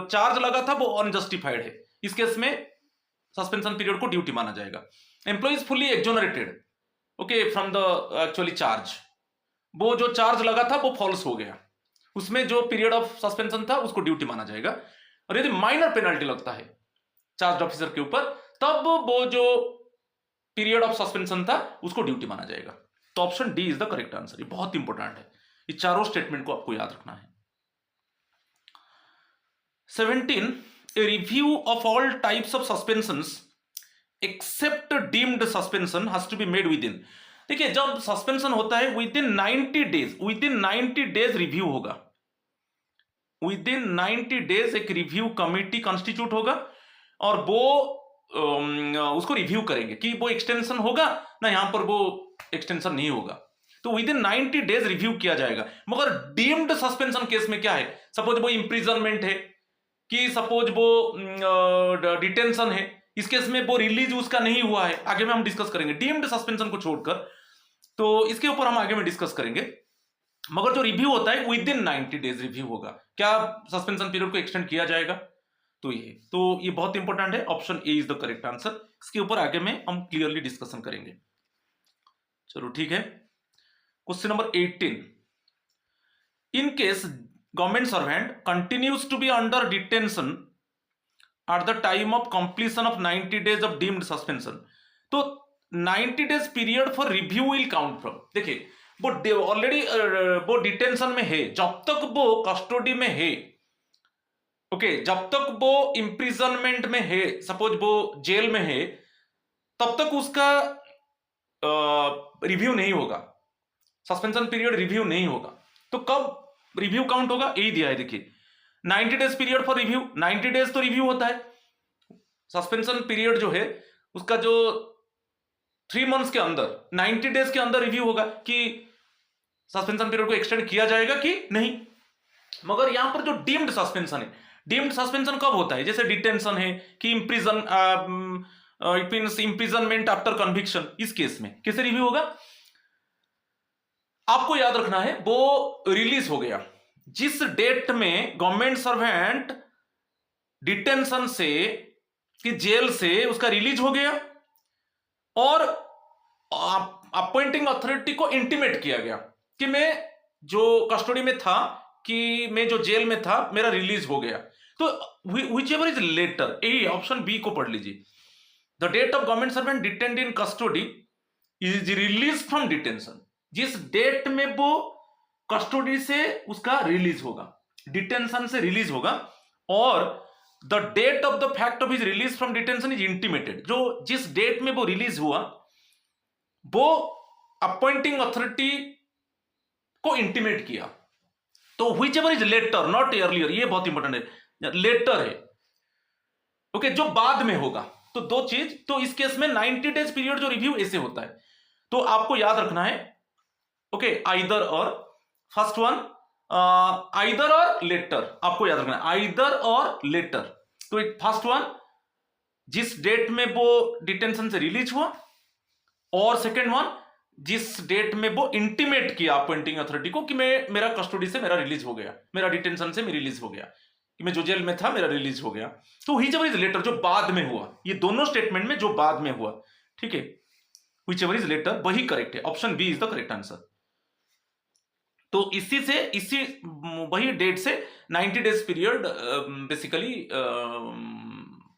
चार्ज लगा था वो अनजस्टिफाइड है, इस केस में सस्पेंशन पीरियड को ड्यूटी माना जाएगा। Employee is fully exonerated okay from the actually charge, वो जो चार्ज लगा था वो फॉल्स हो गया, उसमें जो पीरियड ऑफ सस्पेंशन था उसको ड्यूटी माना जाएगा। और यदि माइनर पेनल्टी लगता है चार्ज ऑफिसर के ऊपर तब वो जो पीरियड ऑफ सस्पेंशन था उसको ड्यूटी माना जाएगा। तो option D is the correct answer. ये बहुत इंपॉर्टेंट है, ये चारों स्टेटमेंट को आपको याद रखना है। 17, a review of all types of suspensions except deemed suspension has to be made within। देखिए जब सस्पेंशन होता है विदिन 90 डेज रिव्यू होगा, विदिन 90 डेज एक रिव्यू कमिटी कॉन्स्टिट्यूट होगा और वो उसको रिव्यू करेंगे कि वो एक्सटेंशन होगा ना, यहां पर वो एक्सटेंशन नहीं होगा, तो विदिन 90 डेज रिव्यू किया जाएगा। मगर डीम्ड सस्पेंशन केस में क्या है, सपोज वो इंप्रिजनमेंट है कि सपोज वो डिटेंशन है, इस केस में वो रिलीज उसका नहीं हुआ है, आगे में हम डिस्कस करेंगे डीम्ड सस्पेंशन को छोड़कर, तो इसके ऊपर हम आगे में डिस्कस करेंगे। मगर जो रिव्यू होता है विदिन 90 डेज रिव्यू होगा, क्या सस्पेंशन पीरियड को एक्सटेंड किया जाएगा, तो ये बहुत इंपॉर्टेंट है। Option A is the correct answer. इसके ऊपर आगे में हम क्लियरली डिस्कशन करेंगे। चलो ठीक है। Question number 18, in case government servant continues to be under detention at the time of completion of 90 days of deemed suspension. तो 90 days period for review will count from, देखिए वो ऑलरेडी वो detention में है, जब तक वो कस्टडी में है, ओके, जब तक वो इंप्रिजनमेंट में है, सपोज वो जेल में है, तब तक उसका रिव्यू नहीं होगा, सस्पेंशन पीरियड रिव्यू नहीं होगा। तो कब रिव्यू काउंट होगा, यही दिया है, देखिए 90 days period for review, 90 days तो रिव्यू होता है, सस्पेंशन पीरियड जो है उसका जो 3 मंथ्स के अंदर 90 डेज के अंदर रिव्यू होगा कि सस्पेंशन पीरियड को एक्सटेंड किया जाएगा कि नहीं। मगर यहां पर जो डीम्ड सस्पेंशन है, डीम्ड सस्पेंशन कब होता है, जैसे डिटेंशन है कि imprison, it means imprisonment after conviction, इस केस में कैसे रिव्यू होगा, आपको याद रखना है वो रिलीज हो गया जिस डेट में गवर्नमेंट सर्वेंट डिटेंशन से कि जेल से उसका रिलीज हो गया और अपॉइंटिंग अथॉरिटी को इंटीमेट किया गया कि मैं जो कस्टडी में था, कि मैं जो जेल में था, मेरा रिलीज हो गया। तो whichever is later, a option B को पढ़ लीजिए, the date of government servant detained in custody is release from detention, जिस डेट में वो कस्टडी से उसका रिलीज होगा, डिटेंशन से रिलीज होगा, और the date of the fact of his release from detention is intimated, जो जिस डेट में वो रिलीज हुआ वो अपॉइंटिंग अथॉरिटी को इंटीमेट किया। तो whichever is later not earlier, ये बहुत इंपॉर्टेंट है, लेटर है, ओके, जो बाद में होगा। तो दो चीज, तो इस केस में 90 डेज पीरियड जो रिव्यू ऐसे होता है, तो आपको याद रखना है, ओके, आइदर और, फर्स्ट वन आइदर और लेटर, आपको याद रखना है आइदर और लेटर। तो फर्स्ट वन जिस डेट में वो डिटेंशन से रिलीज हुआ, और सेकेंड वन जिस डेट में वो इंटीमेट किया अपॉइंटिंग अथॉरिटी को कि मैं, मेरा कस्टडी से मेरा रिलीज हो गया, मेरा डिटेंशन से मैं रिलीज हो गया, कि मैं जो जेल में था मेरा रिलीज हो गया। तो व्हिचएवर इज लेटर, जो बाद में हुआ, ये दोनों स्टेटमेंट में जो बाद में हुआ, ठीक है, व्हिचएवर इज लेटर वही करेक्ट है, option B is the correct answer. तो इसी से, इसी वही डेट से 90 डेज पीरियड बेसिकली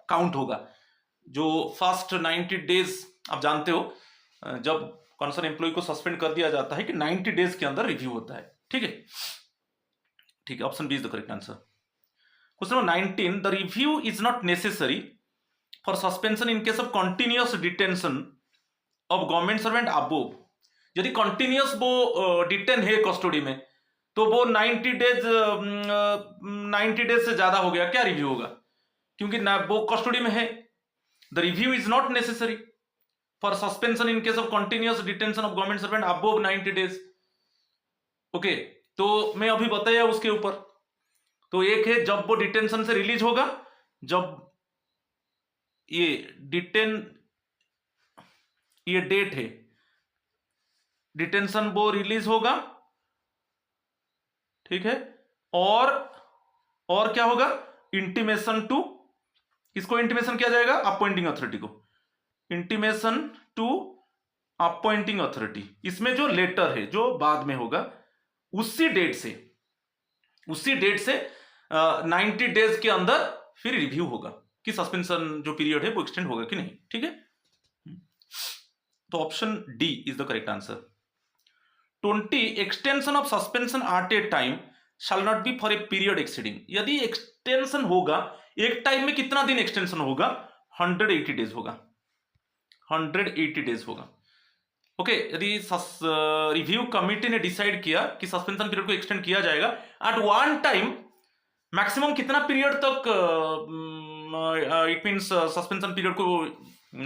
काउंट होगा। जो फर्स्ट 90 डेज आप जानते हो, जब कंसर्न एम्प्लॉय को सस्पेंड कर दिया जाता है कि 90 डेज के अंदर रिव्यू होता है, ठीक है, ठीक है, option B is the correct answer. Question number 19, the review is not necessary for suspension in case of continuous detention of government servant above, यदि कंटिन्यूअस वो डिटेन है कस्टडी में, तो वो 90 डेज से ज्यादा हो गया, क्या रिव्यू होगा, क्योंकि ना वो कस्टडी में है। The review is not necessary for suspension in case of continuous detention of government servant above 90 days, okay. तो मैं अभी बताया उसके ऊपर, तो एक है जब वो डिटेंशन से रिलीज होगा, जब ये ये डेट है, डिटेंशन वो रिलीज होगा, ठीक है, और क्या होगा, इंटीमेशन टू, किसको इंटीमेशन किया जाएगा, अपॉइंटिंग अथॉरिटी को, इंटीमेशन टू अपॉइंटिंग अथॉरिटी, इसमें जो लेटर है जो बाद में होगा, उसी डेट से 90 डेज के अंदर फिर रिव्यू होगा कि सस्पेंशन जो पीरियड है वो एक्सटेंड होगा कि नहीं, ठीक है। तो option D is the correct answer. 20, extension of suspension at a time shall not be for a period exceeding, यदि एक्सटेंशन होगा, एक टाइम में कितना दिन एक्सटेंशन होगा, 180 डेज होगा, 180 डेज होगा, ओके। यदि रिव्यू कमिटी ने डिसाइड किया कि सस्पेंशन पीरियड को एक्सटेंड किया जाएगा, एट वन टाइम मैक्सिमम कितना पीरियड तक इट मींस सस्पेंशन पीरियड को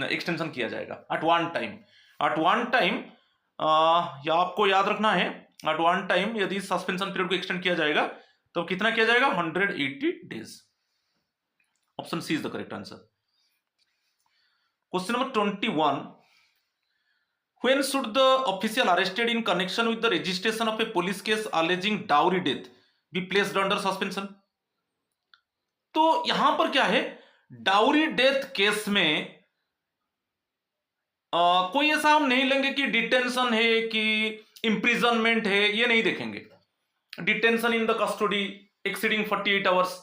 एक्सटेंशन किया जाएगा, एट वन टाइम या आपको याद रखना है, एट वन टाइम यदि सस्पेंशन पीरियड को एक्सटेंड किया जाएगा तो कितना किया जाएगा, 180 days, option C is the correct answer. Question number 21, when should the official arrested in connection with the registration of a police case alleging dowry death be placed under suspension? तो यहां पर क्या है, डाउरी डेथ केस में कोई ऐसा हम नहीं लेंगे कि डिटेंशन है कि इंप्रिजनमेंट है, ये नहीं देखेंगे, detention in the custody exceeding 48 hours,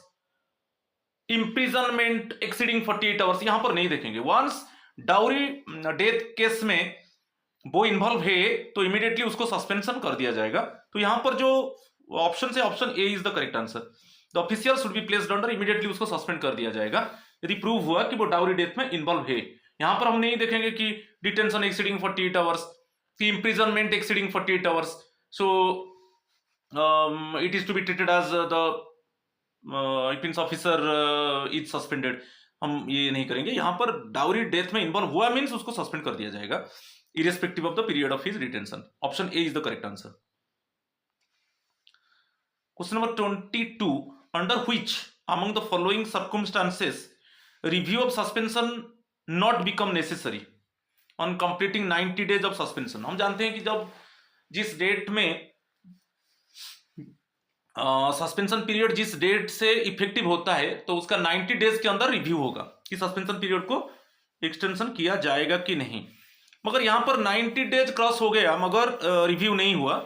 imprisonment exceeding 48 hours यहां पर नहीं देखेंगे। वंस डाउरी डेथ केस में वो इन्वॉल्व है तो इमीडिएटली उसको सस्पेंशन कर दिया जाएगा। तो यहां पर जो ऑप्शन है option A is the correct answer. The official should be placed under, immediately उसको सस्पेंड कर दिया जाएगा यदि प्रूव हुआ कि वो डाउरी डेथ में इन्वॉल्व है। यहां पर हम नहीं देखेंगे कि डिटेंशन एक्सीडिंग 48 आवर्स, कि imprisonment exceeding 48 hours, so it is to be treated as the it means officer is suspended. हम ये नहीं करेंगे। यहां पर डाउरी डेथ में इन्वॉल्व हुआ मींस उसको सस्पेंड कर दिया जाएगा irrespective of the period of his detention. Option A is the correct answer. Question number 22. Under which among the following circumstances review of suspension not become necessary on completing 90 days of suspension? हम जानते हैं कि जब जिस date में suspension period जिस date से effective होता है तो उसका 90 डेज के अंदर रिव्यू होगा कि सस्पेंशन पीरियड को एक्सटेंशन किया जाएगा कि नहीं। मगर यहां पर 90 डेज क्रॉस हो गया मगर रिव्यू नहीं हुआ।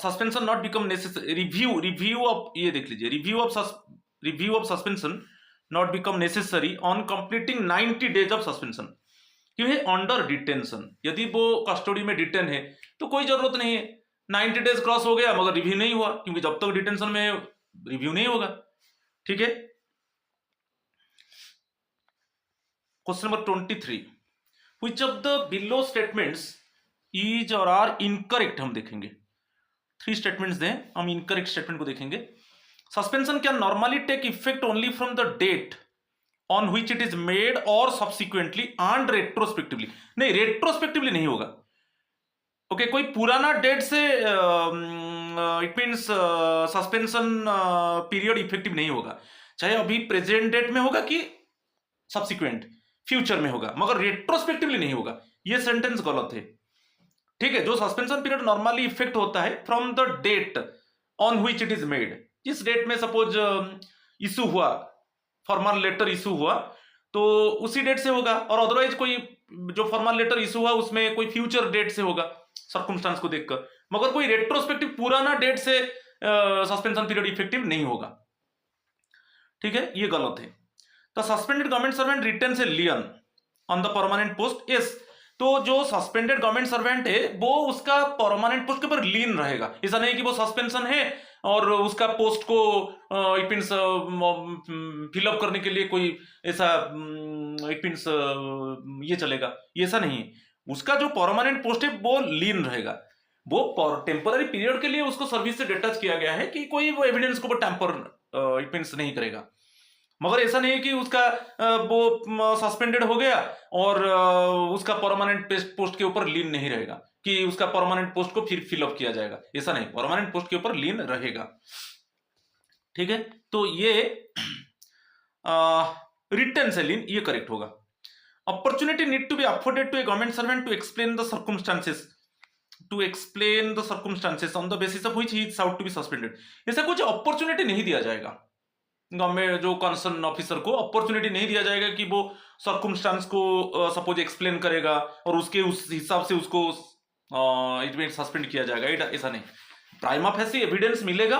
Suspension not become necessary, review of, ये देख लीजिए, review of suspension not become necessary on completing 90 days of suspension. क्यों है? अंडर डिटेंशन, यदि वो कस्टडी में डिटेन है तो कोई जरूरत नहीं है। 90 डेज क्रॉस हो गया मगर रिव्यू नहीं हुआ, क्योंकि जब तक डिटेंशन में रिव्यू नहीं होगा। ठीक है। Question number 23. Which of the below statements is or are incorrect? हम देखेंगे 3 स्टेटमेंट्स दें, हम इनकरेक्ट स्टेटमेंट को देखेंगे। Suspension can normally take effect only from the date on which it is made और सब्सिक्वेंटली एंड रेट्रोस्पेक्टिवली। नहीं, retrospectively नहीं होगा। ओके, कोई पुराना डेट से it means suspension period effective नहीं होगा, चाहे अभी प्रेजेंट डेट में होगा कि सब्सिक्वेंट फ्यूचर में होगा, मगर रेट्रोस्पेक्टिवली नहीं होगा। ये सेंटेंस गलत है। ठीक है। जो सस्पेंशन पीरियड नॉर्मली इफेक्ट होता है from the date on which it is made, जिस डेट में सपोज इशू हुआ, फॉर्मल लेटर इशू हुआ तो उसी डेट से होगा, और अदरवाइज कोई जो फॉर्मल लेटर इशू हुआ उसमें कोई फ्यूचर डेट से होगा सर्कमस्टांस को देखकर, मगर कोई रेट्रोस्पेक्टिव पुराना डेट से सस्पेंशन पीरियड इफेक्टिव नहीं होगा। ठीक है, ये गलत है। The suspended government servant retains a lien on the permanent post. Yes, तो जो सस्पेंडेड गवर्नमेंट सर्वेंट है वो उसका परमानेंट पोस्ट के ऊपर लीन रहेगा। ऐसा नहीं कि वो सस्पेंशन है और उसका पोस्ट को इट मींस फिलअप करने के लिए कोई ऐसा इट मींस ये चलेगा, ये ऐसा नहीं है। उसका जो परमानेंट पोस्ट है वो लीन रहेगा। वो टेम्पररी पीरियड के लिए उसको सर्विस से डिटैच किया गया है कि कोई वो एविडेंस को टैंपर इट मींस नहीं करेगा। मगर ऐसा नहीं है कि उसका वो सस्पेंडेड हो गया और उसका परमानेंट पोस्ट के ऊपर लीन नहीं रहेगा कि उसका परमानेंट पोस्ट को फिर फिलअप किया जाएगा, ऐसा नहीं, परमानेंट पोस्ट के ऊपर लीन रहेगा। ठीक है, तो ये रिटर्न से लीन, ये करेक्ट होगा। Opportunity need to be afforded to a government servant to explain the circumstances, on the basis of which he is out to be suspended. ऐसा कुछ अपॉर्चुनिटी नहीं दिया जाएगा गवर्नमेंट जो कंसर्न ऑफिसर को, अपॉर्चुनिटी नहीं दिया जाएगा कि वो सर्कमस्टांस को सपोज एक्सप्लेन करेगा और उसके उस हिसाब से उसको इट मीन सस्पेंड किया जाएगा, ऐसा नहीं। प्राइमा फेसी एविडेंस मिलेगा,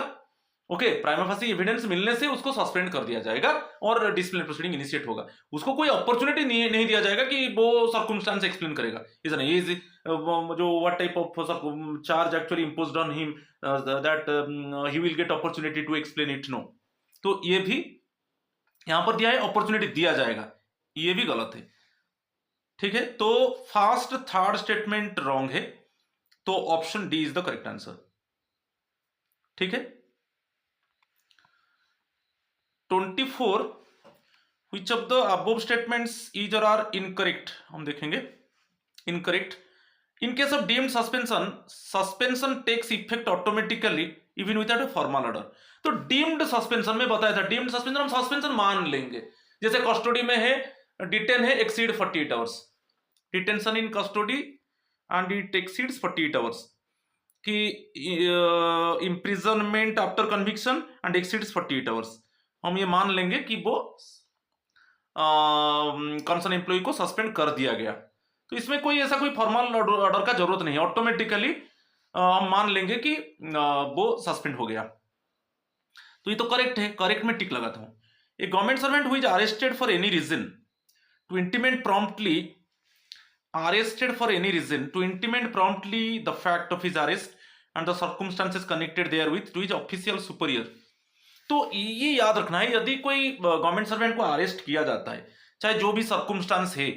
ओके, प्राइमा फेसी एविडेंस मिलने से उसको सस्पेंड कर दिया जाएगा और डिसिप्लिनरी प्रोसीडिंग इनिशिएट होगा। उसको कोई अपॉर्चुनिटी नहीं दिया जाएगा कि वो सर्कमस्टांस एक्सप्लेन करेगा, ऐसा नहीं। ये जो what type of charge actually imposed on him that he will get opportunity to explain it, no. तो ये भी यहां पर दिया है अपॉर्चुनिटी दिया जाएगा, ये भी गलत है। ठीक है, तो फर्स्ट थर्ड स्टेटमेंट रॉन्ग है, तो option D is the correct answer. ठीक है। 24. Which of the above statements is और आर इनकरेक्ट? हम देखेंगे incorrect. In case of deemed suspension, suspension takes effect automatically even without a formal order. तो deemed suspension में बताया था, deemed suspension हम सस्पेंशन मान लेंगे, जैसे कस्टडी में है, डिटेन है, exceed 48 hours, detention in custody and it exceeds 48 hours, कि imprisonment after conviction and exceeds 48 hours. हम ये मान लेंगे कि वो कंसर्न एम्प्लॉय को सस्पेंड कर दिया गया। तो इसमें कोई ऐसा कोई फॉर्मल ऑर्डर का जरूरत नहीं है, ऑटोमेटिकली हम मान लेंगे कि वो सस्पेंड हो गया। तो ये तो करेक्ट है, करेक्ट में टिक लगाता हूं। A government servant who is arrested for any reason to intimate promptly arrested for any reason to intimate promptly the fact of his arrest and the circumstances connected therewith to his official superior। तो ये याद रखना है, यदि कोई government servant को arrest किया जाता है, चाहे जो भी सर्कमस्टांस है,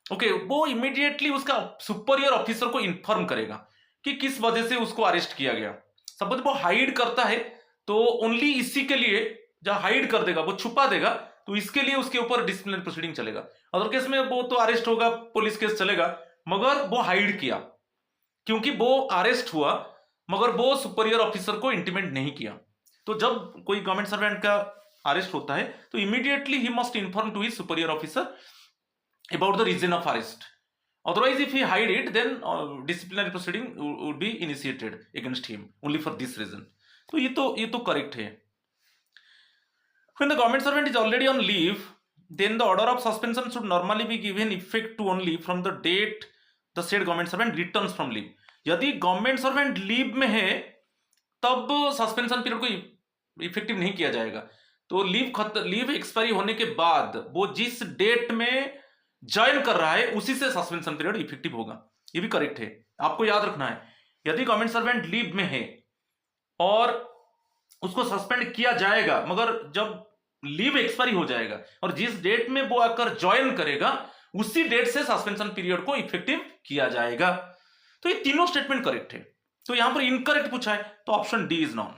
ओके, वो इमीडिएटली उसका सुपरियर ऑफिसर को इन्फॉर्म करेगा कि किस वजह से उसको अरेस्ट किया गया। सपोज वो हाइड करता है तो ओनली इसी के लिए, जब हाइड कर देगा, वो छुपा देगा, तो इसके लिए उसके ऊपर डिसिप्लिनरी प्रोसीडिंग चलेगा। अदर केस में वो तो अरेस्ट होगा, पुलिस केस चलेगा, मगर वो हाइड किया, क्योंकि वो अरेस्ट हुआ मगर वो सुपरियर ऑफिसर को इंटीमेट नहीं किया। तो जब कोई गवर्नमेंट सर्वेंट का अरेस्ट होता है तो immediately he must inform to his superior officer about the reason of arrest. Otherwise if he hide it then disciplinary proceeding would be initiated against him only for this reason. तो ये तो correct है। When the government servant is already on leave, then the order of suspension should normally be given effect to only from the date the said government servant returns from leave। यदि government servant leave में है तब suspension period को effective नहीं किया जाएगा। तो leave expiry होने के बाद वो जिस डेट में ज्वाइन कर रहा है उसी से सस्पेंशन पीरियड इफेक्टिव होगा। ये भी करेक्ट है, आपको याद रखना है। यदि गवर्नमेंट सर्वेंट लीव में है और उसको सस्पेंड किया जाएगा, मगर जब लीव एक्सपायरी हो जाएगा और जिस डेट में वो आकर ज्वाइन करेगा उसी डेट से सस्पेंशन पीरियड को इफेक्टिव किया जाएगा। तो ये तीनों स्टेटमेंट करेक्ट है। तो यहां पर इनकरेक्ट पूछा है तो ऑप्शन डी इज नॉन।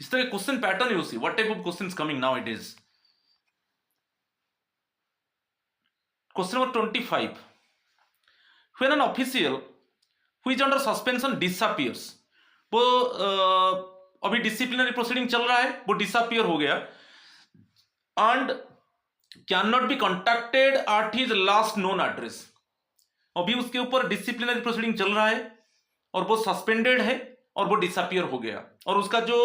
इस तरह question pattern you see what type of questions coming now it is. Question number 25, when an official who is under suspension disappears, वो अभी डिसिप्लिनरी प्रोसीडिंग चल रहा है, वो डिसअपीयर हो गया and cannot be contacted at his last known address। अभी उसके ऊपर डिसिप्लिनरी प्रोसीडिंग चल रहा है और वो सस्पेंडेड है और वो डिसअपीयर हो गया, और उसका जो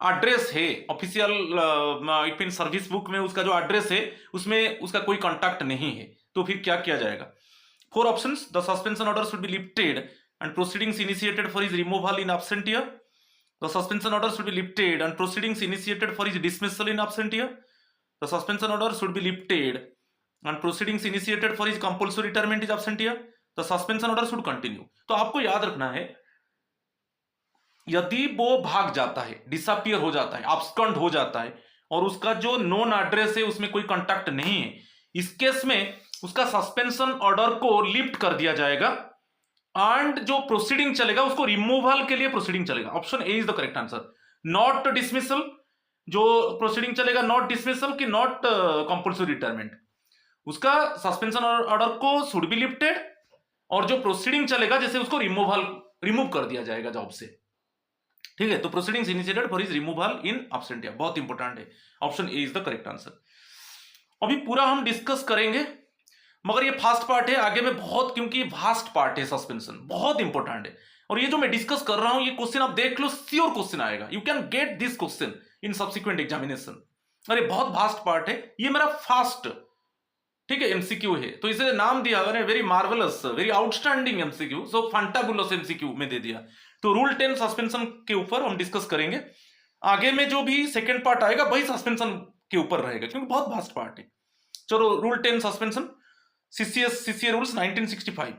एड्रेस है official it mean service book में उसका जो एड्रेस है उसमें उसका कोई कांटेक्ट नहीं है। तो फिर क्या किया जाएगा? 4 options. The suspension order should be lifted and proceedings initiated for his removal in absentia। The suspension order should be lifted and proceedings initiated for his dismissal in absentia। The suspension order should be lifted and proceedings initiated for his compulsory retirement in absentia। The suspension order should continue। तो आपको याद रखना है, यदि वो भाग जाता है, डिसअपीयर हो जाता है, अब्सकॉन्ड हो जाता है और उसका जो नोन एड्रेस है उसमें कोई कांटेक्ट नहीं है, इस केस में उसका सस्पेंशन ऑर्डर को लिफ्ट कर दिया जाएगा एंड जो प्रोसीडिंग चलेगा उसको रिमूवल के लिए प्रोसीडिंग चलेगा। Option A is the correct answer, not dismissal. जो प्रोसीडिंग चलेगा नॉट डिसमिसल की नॉट कंपल्सरी रिटायरमेंट, उसका सस्पेंशन ऑर्डर को शुड बी लिफ्टेड और जो प्रोसीडिंग चलेगा जैसे उसको रिमूव कर दिया जाएगा जॉब से। ठीक है, तो proceedings initiated for his removal in absentia, बहुत इंपॉर्टेंट है। Option A is the correct answer. अभी पूरा हम डिस्कस करेंगे मगर ये फास्ट पार्ट है, आगे में बहुत, क्योंकि वास्ट पार्ट है, सस्पेंशन बहुत इंपॉर्टेंट है। और ये जो मैं डिस्कस कर रहा हूं ये क्वेश्चन आप देख लो, श्योर क्वेश्चन आएगा, you can get this question in subsequent examination. अरे बहुत वास्ट पार्ट है, ये मेरा फास्ट, ठीक है, एमसीक्यू है, तो इसे नाम दिया मैंने very marvellous, very outstanding MCQ, so fantabulous MCQ में दे दिया। तो रूल 10 सस्पेंशन के ऊपर हम डिस्कस करेंगे, आगे में जो भी सेकेंड पार्ट आएगा वही सस्पेंशन के ऊपर रहेगा क्योंकि बहुत वास्ट पार्ट है। चलो rule 10 suspension, CCA rules 1965।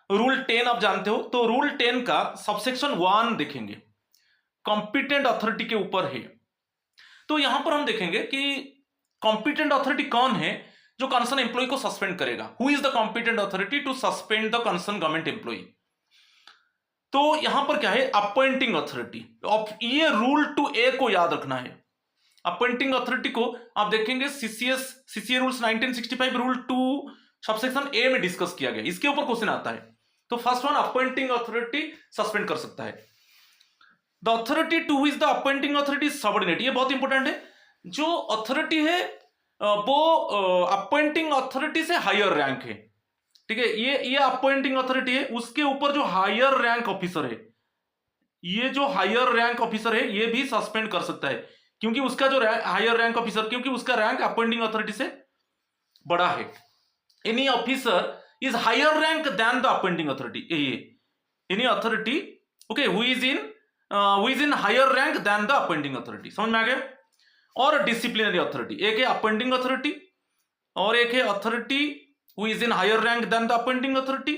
Rule 10 आप जानते हो, तो रूल 10 का सबसेक्शन 1 देखेंगे, कॉम्पिटेंट अथॉरिटी के ऊपर है। तो यहां पर हम देखेंगे कि कॉम्पिटेंट अथॉरिटी कौन है जो कंसर्न एम्प्लॉय को सस्पेंड करेगा। Who is the competent authority to suspend the concern government employee? तो यहां पर क्या है, अपॉइंटिंग अथॉरिटी। ये रूल 2A को याद रखना है। अपॉइंटिंग अथॉरिटी को आप देखेंगे सीसीए रूल्स 1965 रूल 2 सबसेक्शन ए में डिस्कस किया गया, इसके ऊपर क्वेश्चन आता है। तो first one, appointing authority suspend कर सकता है। The authority to which the appointing authority subordinate, ये बहुत इंपॉर्टेंट है। जो अथॉरिटी है वो अपॉइंटिंग अथॉरिटी से हायर रैंक है, ठीक है, ये अपॉइंटिंग अथॉरिटी है, उसके ऊपर जो हायर रैंक ऑफिसर है, ये जो हायर रैंक ऑफिसर है ये भी सस्पेंड कर सकता है क्योंकि उसका जो हायर रैंक ऑफिसर, क्योंकि उसका रैंक अपॉइंटिंग अथॉरिटी से बड़ा है। Any officer is higher rank than the appointing authority, any authority okay who is in higher rank than the appointing authority. समझ में आ गया? और डिसिप्लिनरी अथॉरिटी। एक है अपॉइंटिंग अथॉरिटी और एक है authority who is in higher rank than the appointing authority.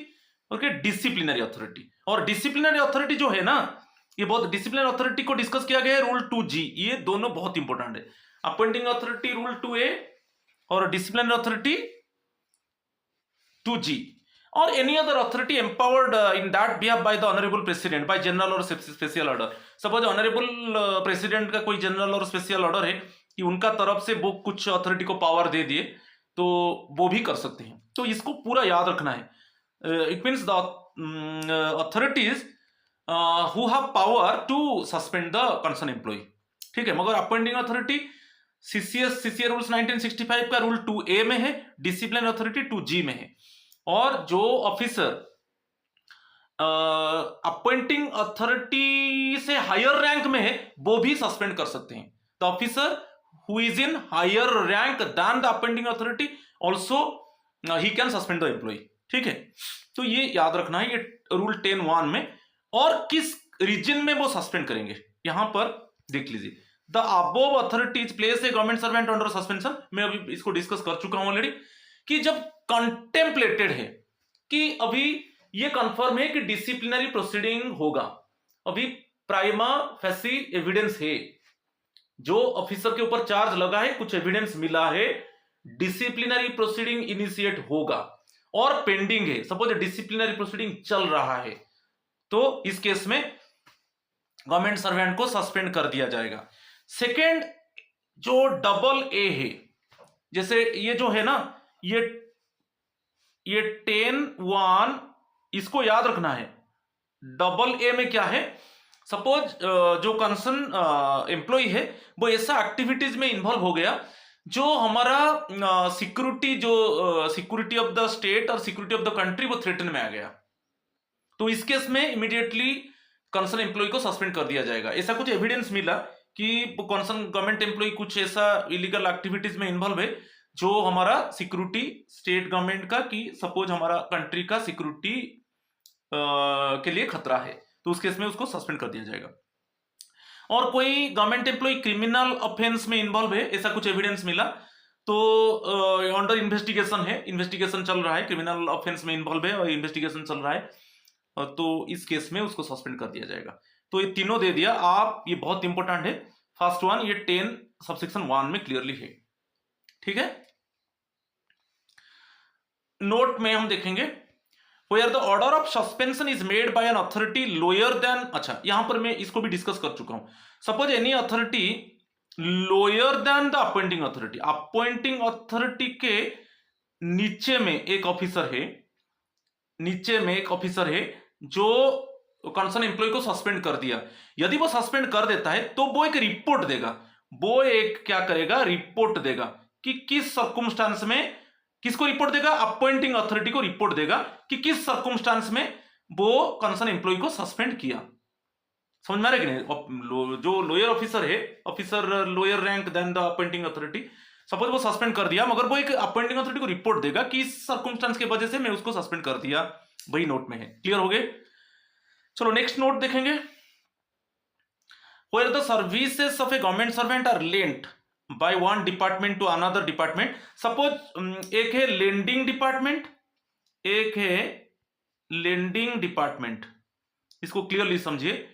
Okay, disciplinary authority. और डिसिप्लिनरी अथॉरिटी जो है ना, ये बहुत, डिसिप्लिनरी अथॉरिटी को डिस्कस किया गया है रूल 2G। ये दोनों बहुत इंपॉर्टेंट है। अपॉइंटिंग अथॉरिटी रूल 2A और disciplinary authority 2G। Or any other authority empowered in that behalf by the honourable president by general or special order. Suppose honourable president का कोई जनरल और स्पेशल ऑर्डर है कि उनका तरफ से वो कुछ अथॉरिटी को पावर दे दिए, तो वो भी कर सकते हैं। तो इसको पूरा याद रखना है। It means the authorities who have power to suspend the concern employee. ठीक है, मगर अपॉइंटिंग अथॉरिटी सीसीए रूल्स 1965 का रूल 2A में है, डिसिप्लिन अथॉरिटी 2G में है। और जो ऑफिसर अपॉइंटिंग अथॉरिटी से हायर रैंक में है वो भी सस्पेंड कर सकते हैं। The officer who is in higher rank than the appointing authority also he can suspend the employee. ठीक है, तो ये याद रखना है, ये रूल 10(1) में। और किस रीजन में वो सस्पेंड करेंगे यहां पर देख लीजिए। The above authorities place a government servant under suspension. मैं अभी इसको डिस्कस कर चुका हूं ऑलरेडी कि जब कंटेम्पलेटेड है कि अभी ये कंफर्म है कि डिसिप्लिनरी प्रोसीडिंग होगा, अभी प्राइमा फेसी एविडेंस है, जो ऑफिसर के ऊपर चार्ज लगा है, कुछ एविडेंस मिला है, डिसिप्लिनरी प्रोसीडिंग इनिशिएट होगा और पेंडिंग है, सपोज डिसिप्लिनरी प्रोसीडिंग चल रहा है, तो इस केस में गवर्नमेंट सर्वेंट को सस्पेंड कर दिया जाएगा। सेकेंड, जो डबल ए है, जैसे ये जो है ना, ये 10(1) इसको याद रखना है। डबल ए में क्या है, सपोज जो कंसर्न एम्प्लॉय है वो ऐसा एक्टिविटीज में इन्वॉल्व हो गया जो हमारा सिक्योरिटी, जो सिक्योरिटी ऑफ द स्टेट और सिक्योरिटी ऑफ द कंट्री वो थ्रेटन में आ गया, तो इस केस में इमीडिएटली कंसर्न एम्प्लॉय को सस्पेंड कर दिया जाएगा। ऐसा कुछ एविडेंस मिला कि कंसर्न गवर्नमेंट एम्प्लॉय कुछ ऐसा इलीगल एक्टिविटीज में इन्वॉल्व है जो हमारा सिक्योरिटी स्टेट गवर्नमेंट का, कि सपोज हमारा कंट्री का सिक्योरिटी के लिए खतरा है, तो उस केस में उसको सस्पेंड कर दिया जाएगा। और कोई गवर्नमेंट एम्प्लॉय क्रिमिनल ऑफेंस में इन्वॉल्व है, ऐसा कुछ एविडेंस मिला, तो अंडर इन्वेस्टिगेशन है, इन्वेस्टिगेशन चल रहा है, क्रिमिनल ऑफेंस में इन्वॉल्व है और इन्वेस्टिगेशन चल रहा है, तो इस केस में उसको सस्पेंड कर दिया जाएगा। तो ये तीनों दे दिया आप, ये बहुत इंपॉर्टेंट है। फर्स्ट वन ये 10 सबसेक्शन 1 में क्लियरली है। ठीक है, नोट में हम देखेंगे where the order of suspension is made by an authority lower than, अच्छा यहां पर मैं इसको भी डिस्कस कर चुका हूं। Suppose any authority lower than the appointing authority, appointing authority के नीचे में एक ऑफिसर है, नीचे में एक ऑफिसर है जो कंसर्न एम्प्लॉय को सस्पेंड कर दिया। यदि वो सस्पेंड कर देता है तो वो एक रिपोर्ट देगा, वो एक क्या करेगा, रिपोर्ट देगा कि किस सर्कमस्टांस में, किसको रिपोर्ट देगा, अपॉइंटिंग अथॉरिटी को रिपोर्ट देगा कि किस सर्कमस्टांस में वो कंसर्न एम्प्लॉय को सस्पेंड किया। समझ में आ रहा है कि नहीं? जो लोअर ऑफिसर है, officer lower rank than the appointing authority, suppose वो सस्पेंड कर दिया, मगर वो एक अपॉइंटिंग अथॉरिटी को रिपोर्ट देगा कि इस सर्कमस्टांस की वजह से मैं उसको सस्पेंड कर दिया, वही नोट में है। क्लियर हो गए? चलो नेक्स्ट नोट देखेंगे। Where the services of a government servant are lent by one department to another department, suppose एक है लेंडिंग डिपार्टमेंट, एक है लेंडिंग डिपार्टमेंट, इसको क्लियरली समझिए,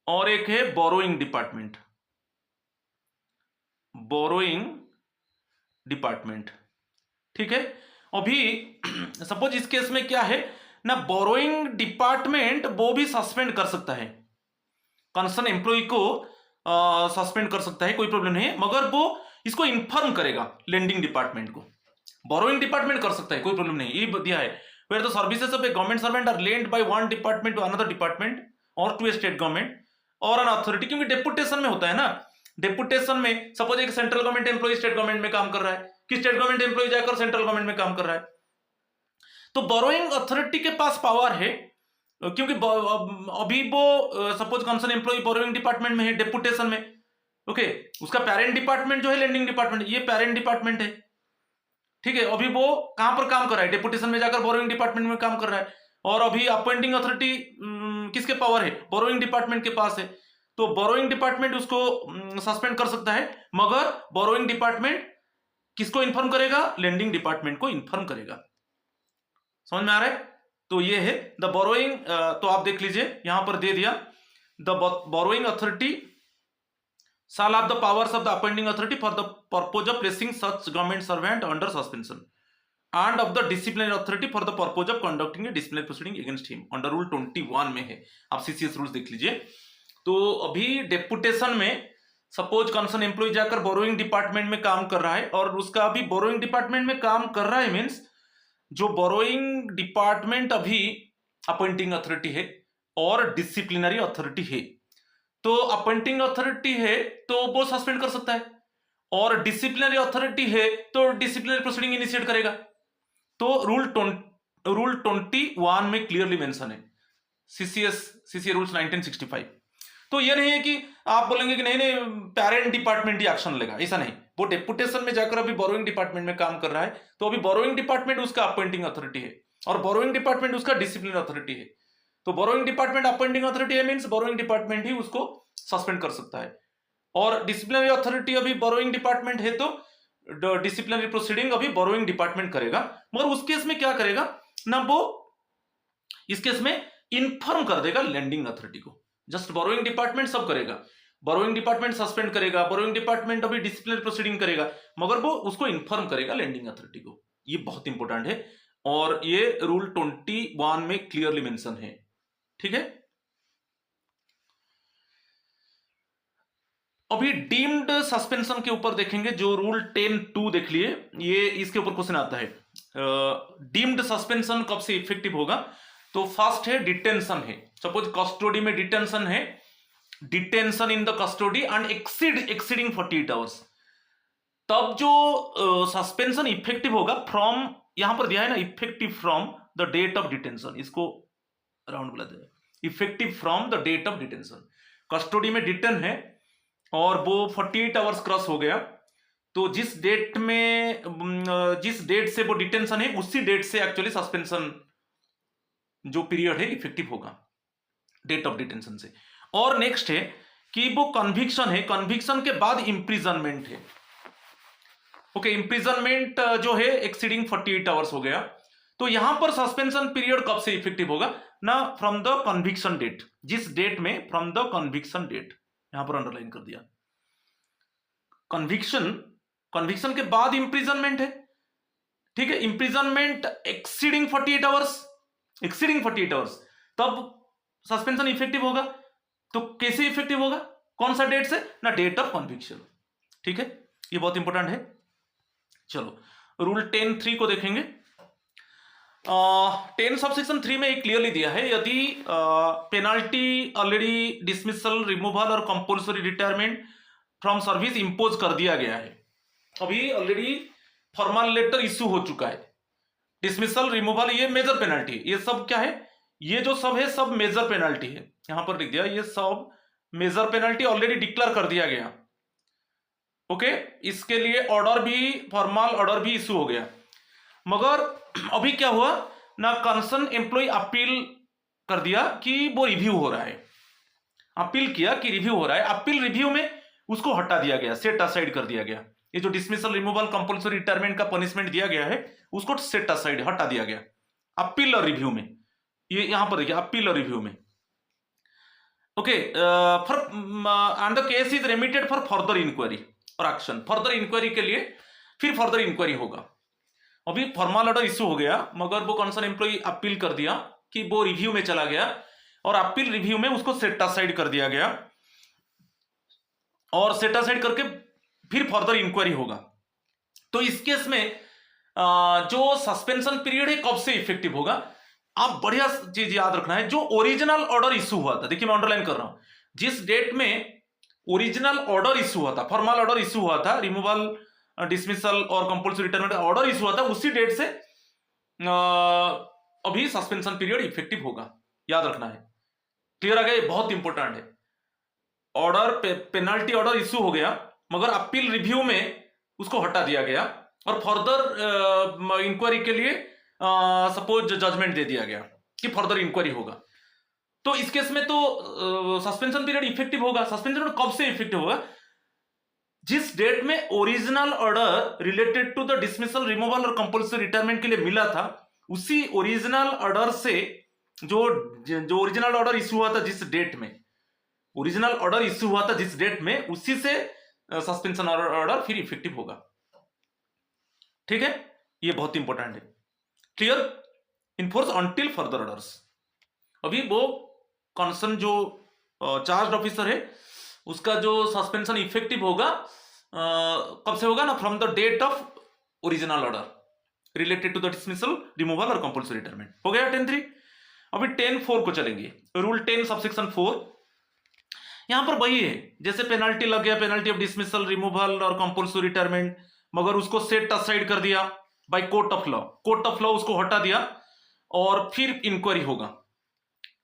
और एक है बोरोइंग डिपार्टमेंट, बोरोइंग डिपार्टमेंट। ठीक है, अभी सपोज इस केस में क्या है ना, बोरोइंग डिपार्टमेंट वो भी सस्पेंड कर सकता है, कंसर्न एम्प्लॉय को सस्पेंड कर सकता है, कोई प्रॉब्लम नहीं है, मगर वो इसको इन्फॉर्म करेगा लेंडिंग डिपार्टमेंट को। बोरोइंग डिपार्टमेंट कर सकता है, कोई प्रॉब्लम नहीं, ये दिया है। Where the services of a government servant are lent by one department to another department or to a state government or an authority, क्योंकि डेपुटेशन में होता है ना, डेपुटेशन में सपोज एक central government employee state government में काम कर रहा है, कि स्टेट गवर्नमेंट एम्प्लॉय जाकर सेंट्रल गवर्नमेंट में काम कर रहा है, तो बोरोइंग अथॉरिटी के पास पावर है, क्योंकि अभी वो suppose concern employee borrowing department में है, डेपुटेशन में, ओके, उसका पेरेंट डिपार्टमेंट जो है लेंडिंग डिपार्टमेंट, ये पेरेंट डिपार्टमेंट है। ठीक है, अभी वो कहां पर काम कर रहा है, डेपुटेशन में जाकर बोरोइंग डिपार्टमेंट में काम कर रहा है, और अभी अपॉइंटिंग अथॉरिटी किसके पावर है, बोरोइंग डिपार्टमेंट के पास है। तो बोरोइंग डिपार्टमेंट उसको सस्पेंड कर सकता है, मगर बोरोइंग डिपार्टमेंट किसको इन्फॉर्म करेगा? लेंडिंग डिपार्टमेंट को इन्फॉर्म करेगा। समझ में आ रहा है? तो ये है द बोरोइंग, तो आप देख लीजिए यहां पर दे दिया, the borrowing authority shall have the powers of the appointing authority for the purpose of placing such government servant under suspension and of the disciplinary authority for the purpose of conducting a disciplinary proceeding against him under rule 21 में है। आप CCS rules देख लीजिए। तो अभी deputation में suppose concern employ जाकर borrowing department में काम कर रहा है और उसका अभी बोरोइंग डिपार्टमेंट में काम कर रहा है, मीन्स जो बोरोइंग डिपार्टमेंट अभी अपॉइंटिंग अथॉरिटी है और डिसिप्लिनरी अथॉरिटी है। तो अपॉइंटिंग अथॉरिटी है तो वो सस्पेंड कर सकता है, और डिसिप्लिनरी अथॉरिटी है तो डिसिप्लिनरी प्रोसीडिंग इनिशिएट करेगा। तो रूल 21 में क्लियरली मेंशन है, सीसीए रूल्स 1965। तो ये नहीं है कि आप बोलेंगे कि नहीं नहीं पेरेंट डिपार्टमेंट ही एक्शन लेगा, ऐसा नहीं। वो डेपुटेशन में जाकर अभी बोरोइंग डिपार्टमेंट में काम कर रहा है, तो अभी बोरोइंग डिपार्टमेंट उसका अपॉइंटिंग अथॉरिटी है और बोरोइंग डिपार्टमेंट उसका डिसिप्लिन अथॉरिटी है। तो बोरोइंग डिपार्टमेंट अपॉइंटिंग अथॉरिटी है, मींस बोरोइंग डिपार्टमेंट ही उसको सस्पेंड कर सकता है, और डिसिप्लिनरी अथॉरिटी अभी बोरोइंग डिपार्टमेंट है तो डिसिप्लिनरी प्रोसीडिंग अभी बोरोइंग डिपार्टमेंट करेगा। मगर उस केस में क्या करेगा ना, वो इस केस में इन्फॉर्म कर देगा लेंडिंग अथॉरिटी को। जस्ट बोरोइंग डिपार्टमेंट सब करेगा, बोरोइंग डिपार्टमेंट सस्पेंड करेगा, बोरोइंग डिपार्टमेंट अभी डिसिप्लिनरी प्रोसीडिंग करेगा, मगर वो उसको इन्फॉर्म करेगा लेंडिंग अथॉरिटी को। ये बहुत इंपॉर्टेंट है और ये रूल 21 में क्लियरली मेंशन है। ठीक है, अभी डीम्ड सस्पेंशन के ऊपर देखेंगे, जो रूल 10(2) देख लिए, ये इसके ऊपर क्वेश्चन आता है। डीम्ड सस्पेंशन कब से इफेक्टिव होगा? तो फर्स्ट है डिटेंशन है, सपोज कस्टडी में डिटेंशन है, detention in the custody and exceeding 48 hours, तब जो सस्पेंशन इफेक्टिव होगा फ्रॉम, यहां पर दिया है ना effective from the date of detention, इसको राउंड बुलाते हैं, effective from the date of detention. Custody में डिटेन है और वो 48 आवर्स क्रॉस हो गया, तो जिस डेट से वो डिटेंशन है उसी डेट से एक्चुअली सस्पेंशन जो पीरियड है इफेक्टिव होगा, डेट ऑफ डिटेंशन से। और नेक्स्ट है कि वो कन्विक्शन है, कन्विक्शन के बाद इंप्रिजनमेंट है। ओके, इंप्रिजनमेंट जो है एक्सीडिंग 48 आवर्स हो गया, तो यहां पर सस्पेंशन पीरियड कब से इफेक्टिव होगा ना, फ्रॉम द कन्विक्शन डेट, जिस डेट में फ्रॉम द कन्विक्शन डेट, यहां पर अंडरलाइन कर दिया। कन्विक्शन के बाद इंप्रिजनमेंट है, ठीक है, इंप्रिजनमेंट एक्सीडिंग 48 आवर्स, तब सस्पेंशन इफेक्टिव होगा। तो कैसे इफेक्टिव होगा, कौन सा डेट से ना, डेट ऑफ कन्विक्शन। ठीक है, ये बहुत इंपॉर्टेंट है। चलो रूल 10(3) को देखेंगे। 10 सबसेक्शन 3 में एक क्लियरली दिया है, यदि पेनाल्टी ऑलरेडी डिसमिसल, रिमूवल और compulsory retirement from service impose कर दिया गया है, अभी ऑलरेडी फॉर्मल लेटर इश्यू हो चुका है, डिसमिसल, रिमूवल, ये मेजर पेनल्टी, ये सब क्या है, ये जो सब है सब मेजर पेनल्टी है, यहां पर लिख दिया, ये सब मेजर पेनल्टी ऑलरेडी डिक्लेयर कर दिया गया। ओके, इसके लिए ऑर्डर भी, फॉर्मल ऑर्डर भी इश्यू हो गया, मगर अभी क्या हुआ ना, कंसर्न एम्प्लॉय अपील कर दिया कि वो रिव्यू हो रहा है, अपील किया कि रिव्यू हो रहा है, अपील रिव्यू में उसको हटा दिया गया, सेट असाइड कर दिया गया। ये जो डिसमिसल, रिमूवल, कंपल्सरी रिटायरमेंट का पनिशमेंट दिया गया है उसको सेट असाइड, हटा दिया गया अपील और रिव्यू में। ये यहां पर देखिए अपील और रिव्यू में। Okay, for and the case is remitted for further inquiry और एक्शन, फर्दर इंक्वायरी के लिए फिर फर्दर इंक्वायरी होगा। अभी फॉर्मल ऑर्डर इश्यू हो गया, मगर वो कंसर्न एम्प्लॉय अपील कर दिया कि वो रिव्यू में चला गया, और अपील रिव्यू में उसको सेट असाइड कर दिया गया, और सेट असाइड करके फिर फर्दर इंक्वायरी होगा। तो इस केस में जो सस्पेंशन पीरियड है कब से इफेक्टिव होगा, आप बढ़िया चीज याद रखना है, जो ओरिजिनल ऑर्डर इश्यू हुआ था, देखिए मैं अंडरलाइन कर रहा हूं, जिस डेट में ओरिजिनल ऑर्डर इश्यू हुआ था, फॉर्मल ऑर्डर इश्यू हुआ था, रिमूवल, डिसमिसल और कंपल्सरी रिटायरमेंट ऑर्डर इश्यू हुआ था, उसी डेट से अभी सस्पेंशन पीरियड इफेक्टिव होगा, याद रखना है। क्लियर आ गया, ये बहुत इंपॉर्टेंट है। ऑर्डर पेनल्टी ऑर्डर इश्यू हो गया, मगर अपील रिव्यू में उसको हटा दिया गया, और फर्दर इंक्वायरी के लिए सपोज जजमेंट दे दिया गया कि फर्दर इंक्वायरी होगा। तो इस केस में तो सस्पेंशन पीरियड इफेक्टिव होगा। सस्पेंशन पीरियड कब से इफेक्टिव होगा? जिस डेट में original order related to the dismissal, removal और कंपल्सरी रिटायरमेंट के लिए मिला था, उसी ओरिजिनल ऑर्डर से जो जो ओरिजिनल ऑर्डर इश्यू हुआ था जिस डेट में, ओरिजिनल ऑर्डर इश्यू हुआ था जिस डेट में, उसी से सस्पेंशन ऑर्डर फिर इफेक्टिव होगा। ठीक है, ये बहुत इंपॉर्टेंट है। Clear? Enforce until further orders. अभी वो कंसर्न जो चार्ज ऑफिसर है उसका जो सस्पेंशन इफेक्टिव होगा कब से होगा ना, from the date of original order related to the dismissal, removal और कंपल्सरी रिटायरमेंट। हो गया 10(3). अभी 10(4) को चलेंगे। Rule 10 subsection 4। यहां पर वही है, जैसे पेनल्टी लग गया, पेनल्टी ऑफ डिसमिसल, रिमूवल और कंपल्सरी रिटायरमेंट, मगर उसको सेट असाइड कर दिया by court of law. Court of law उसको हटा दिया और फिर इंक्वायरी होगा।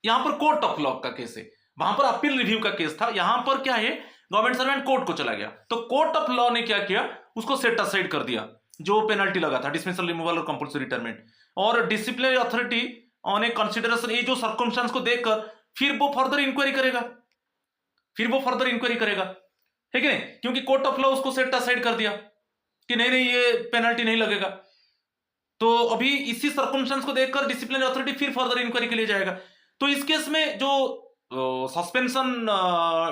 यहां पर कोर्ट ऑफ लॉ का केस है, वहां पर अपील रिव्यू का केस था। यहां पर क्या है, गवर्नमेंट सर्वेंट कोर्ट को चला गया, तो कोर्ट ऑफ लॉ ने क्या किया, उसको सेट असाइड कर दिया जो पेनल्टी लगा था, डिसमिसल, रिमूवल और कंपल्सरी रिटायरमेंट। और disciplinary authority on A consideration, ये जो सर्कमस्टेंस को देखकर फिर वो फर्दर इंक्वायरी करेगा, है कि नहीं? क्योंकि कोर्ट ऑफ लॉ उसको सेट असाइड कर दिया कि नहीं नहीं ये पेनल्टी नहीं लगेगा। तो अभी इसी सर्कमस्टेंस को देखकर डिसिप्लिनरी अथॉरिटी फिर फर्दर इंक्वायरी के लिए जाएगा। तो इस केस में जो सस्पेंशन,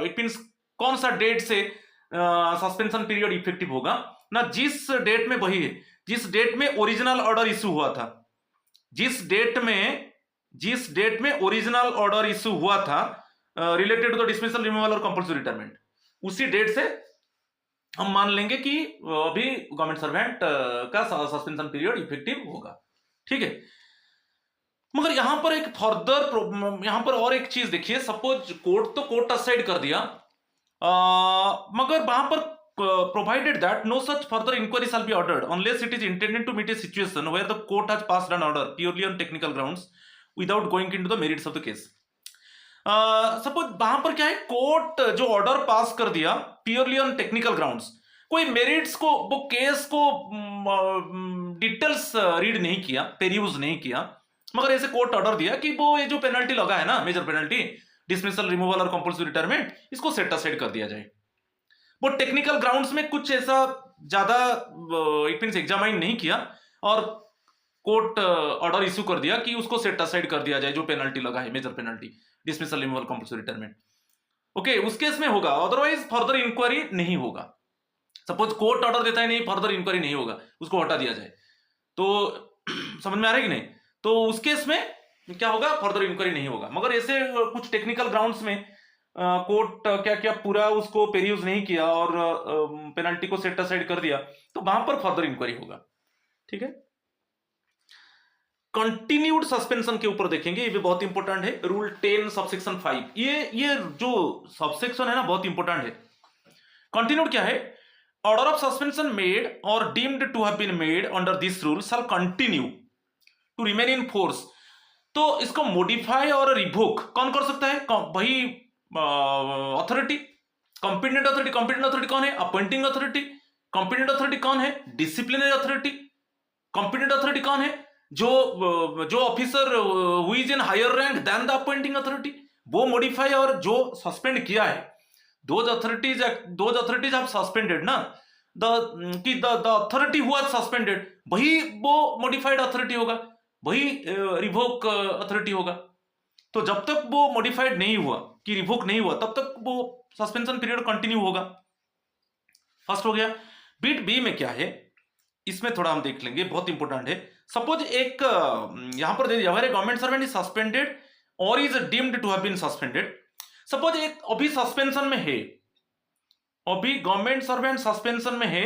इट मींस कौन सा डेट से सस्पेंशन पीरियड इफेक्टिव होगा ना, जिस डेट में, वही है जिस डेट में ओरिजिनल ऑर्डर इश्यू हुआ था, जिस डेट में ओरिजिनल ऑर्डर इश्यू हुआ था related to the dismissal, removal और कंपल्सरी रिटायरमेंट, उसी डेट से हम मान लेंगे कि अभी गवर्नमेंट सर्वेंट का सस्पेंशन पीरियड इफेक्टिव होगा। ठीक है, मगर यहां पर एक फर्दर, यहां पर और एक चीज देखिए। सपोज कोर्ट असाइड कर दिया, मगर वहां पर provided that no such further inquiry shall be ordered unless it is intended to meet a situation where the court has passed an order purely on technical grounds without going into the merits of the case. Suppose वहां पर क्या है, court जो order pass कर दिया purely on technical grounds, कोई merits को, वो केस को डिटेल्स रीड नहीं किया, पेरियूज नहीं किया, मगर ऐसे कोर्ट ऑर्डर दिया कि वो ये जो पेनल्टी लगा है ना, मेजर पेनल्टी, डिसमिसल, रिमूवल और कंपल्सरी रिटायरमेंट, इसको सेट असाइड कर दिया जाए। वो टेक्निकल ग्राउंड्स में कुछ ऐसा ज्यादा इट मींस एग्जामाइन नहीं किया और कोर्ट ऑर्डर इश्यू कर दिया कि उसको सेट असाइड कर दिया जाए जो पेनल्टी लगा है, major penalty, dismissal, removal, compulsory retirement. Okay, उस केस में होगा, अदरवाइज फर्दर इंक्वायरी नहीं होगा। सपोज कोर्ट ऑर्डर देता है नहीं, फर्दर इंक्वायरी नहीं होगा, उसको हटा दिया जाए, तो समझ में आ रहा है कि नहीं? तो उस केस में क्या होगा, फर्दर इंक्वायरी नहीं होगा। मगर ऐसे कुछ टेक्निकल ग्राउंड्स में कोर्ट क्या क्या पूरा उसको पेरियूज नहीं किया और पेनल्टी को सेट असाइड कर दिया, तो वहां पर फर्दर इंक्वायरी होगा। ठीक है, कंटिन्यूड सस्पेंशन के ऊपर देखेंगे, ये भी बहुत इंपॉर्टेंट है। रूल 10 सबसेक्शन 5, ये जो सबसेक्शन है ना, बहुत इंपॉर्टेंट है। कंटिन्यूड क्या है, ऑर्डर ऑफ सस्पेंशन मेड और deemed to have been made under this rule shall continue to remain in force. तो इसको मॉडिफाई और रिवोक कौन कर सकता है? वही authority, competent authority. Competent authority कौन है? Appointing authority. कॉम्पिटेंट अथॉरिटी कौन है? Disciplinary authority. कॉम्पिटेंट अथॉरिटी कौन है? जो officer who is in higher rank than the appointing authority, वो मॉडिफाई और जो सस्पेंड किया है, दोज अथॉरिटीज हैव सस्पेंडेड ना, the authority who has suspended, वही वो मॉडिफाइड अथॉरिटी होगा, वही रिवोक अथॉरिटी होगा। तो जब तक वो मॉडिफाइड नहीं हुआ, कि रिवोक नहीं हुआ, तब तक वो सस्पेंशन पीरियड कंटिन्यू होगा। फर्स्ट हो गया। बिट बी में क्या है, इसमें थोड़ा हम देख लेंगे, बहुत इंपॉर्टेंट है। सपोज एक यहां पर दे दिया, गवर्नमेंट सर्वेंट इज सस्पेंडेड और is deemed to have been suspended. Suppose एक अभी सस्पेंशन में है, अभी गवर्नमेंट सर्वेंट सस्पेंशन में है,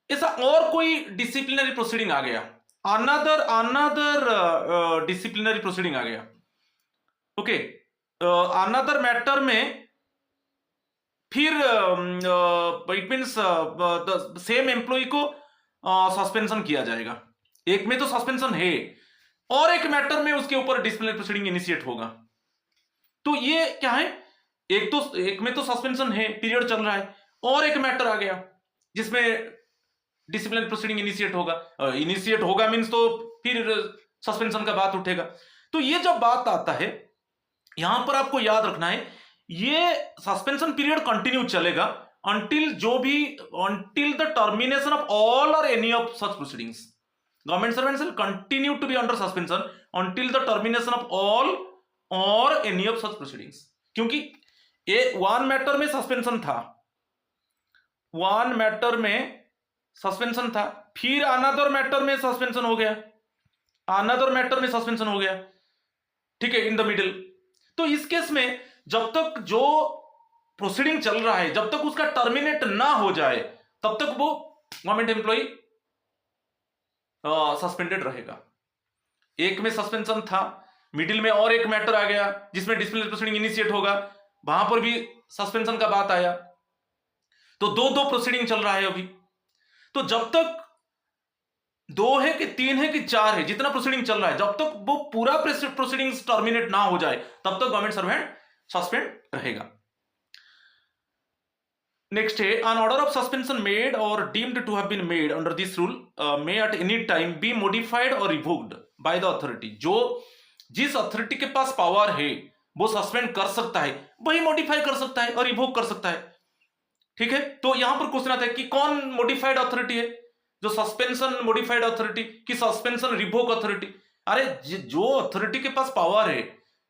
ऐसा और कोई डिसिप्लिनरी प्रोसीडिंग आ गया, अनदर डिसिप्लिनरी प्रोसीडिंग आ गया, ओके, अनदर मैटर में फिर इट मींस सेम एम्प्लॉय को सस्पेंशन किया जाएगा। एक में तो सस्पेंशन है और एक मैटर में उसके ऊपर डिसिप्लिनरी प्रोसीडिंग इनिशिएट होगा। तो ये क्या है, एक में तो सस्पेंशन है, पीरियड चल रहा है, और एक मैटर आ गया जिसमें डिसिप्लिनरी प्रोसीडिंग इनिशिएट होगा मींस तो फिर सस्पेंशन का बात उठेगा। तो ये जब बात आता है यहां पर आपको याद रखना है ये सस्पेंशन पीरियड कंटिन्यू चलेगा until the termination of all or any of such proceedings. Government servants will continue to be under suspension until the termination of all or any of such proceedings. क्योंकि ये one matter में suspension था, one matter में suspension था, फिर another matter में suspension हो गया, अनदर मैटर में सस्पेंशन हो गया, ठीक है, इन द मिडिल। तो इस केस में जब तक जो प्रोसीडिंग चल रहा है, जब तक उसका टर्मिनेट ना हो जाए, तब तक वो गवर्नमेंट एम्प्लॉय सस्पेंडेड रहेगा। एक में सस्पेंशन था, मिडिल में और एक मैटर आ गया जिसमें डिसिप्लिनरी प्रोसीडिंग इनिशिएट होगा, वहां पर भी सस्पेंशन का बात आया, तो दो प्रोसीडिंग चल रहा है अभी। तो जब तक 2 है कि 3 है कि 4 है, जितना प्रोसीडिंग चल रहा है, जब तक वो पूरा प्रोसीडिंग टर्मिनेट ना हो जाए तब तक गवर्नमेंट सर्वेंट सस्पेंड रहेगा। नेक्स्ट है an order of suspension made or deemed to have been made under this rule may at any time be modified or revoked by the authority। जो जिस authority के पास पावर है वो suspend कर सकता है, वही मॉडिफाई कर सकता है और रिवोक कर सकता है, ठीक है। तो यहां पर क्वेश्चन आता है कि कौन मॉडिफाइड अथॉरिटी है, जो सस्पेंशन मॉडिफाइड अथॉरिटी कि सस्पेंशन रिवोक अथॉरिटी। अरे जो अथॉरिटी के पास पावर है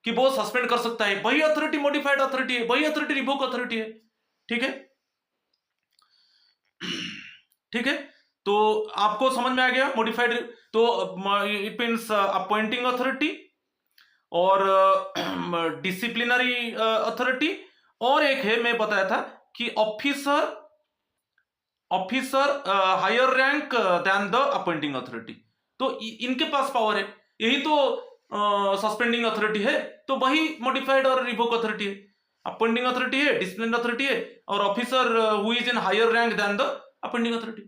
कि वो सस्पेंड कर सकता है, वही अथॉरिटी मॉडिफाइड अथॉरिटी है, वही अथॉरिटी रिवोक अथॉरिटी है, ठीक है, ठीक है। तो आपको समझ में आ गया मॉडिफाइड। तो इट मींस अपॉइंटिंग अथॉरिटी और डिसिप्लिनरी अथॉरिटी, और एक है मैं बताया था कि officer higher rank than the appointing authority. तो इनके पास पावर है, यही तो सस्पेंडिंग अथॉरिटी है, तो वही मॉडिफाइड और रिवोक अथॉरिटी है। अपॉइंटिंग अथॉरिटी है, डिसिप्लिनरी अथॉरिटी है, और officer who is in higher rank than the appointing authority,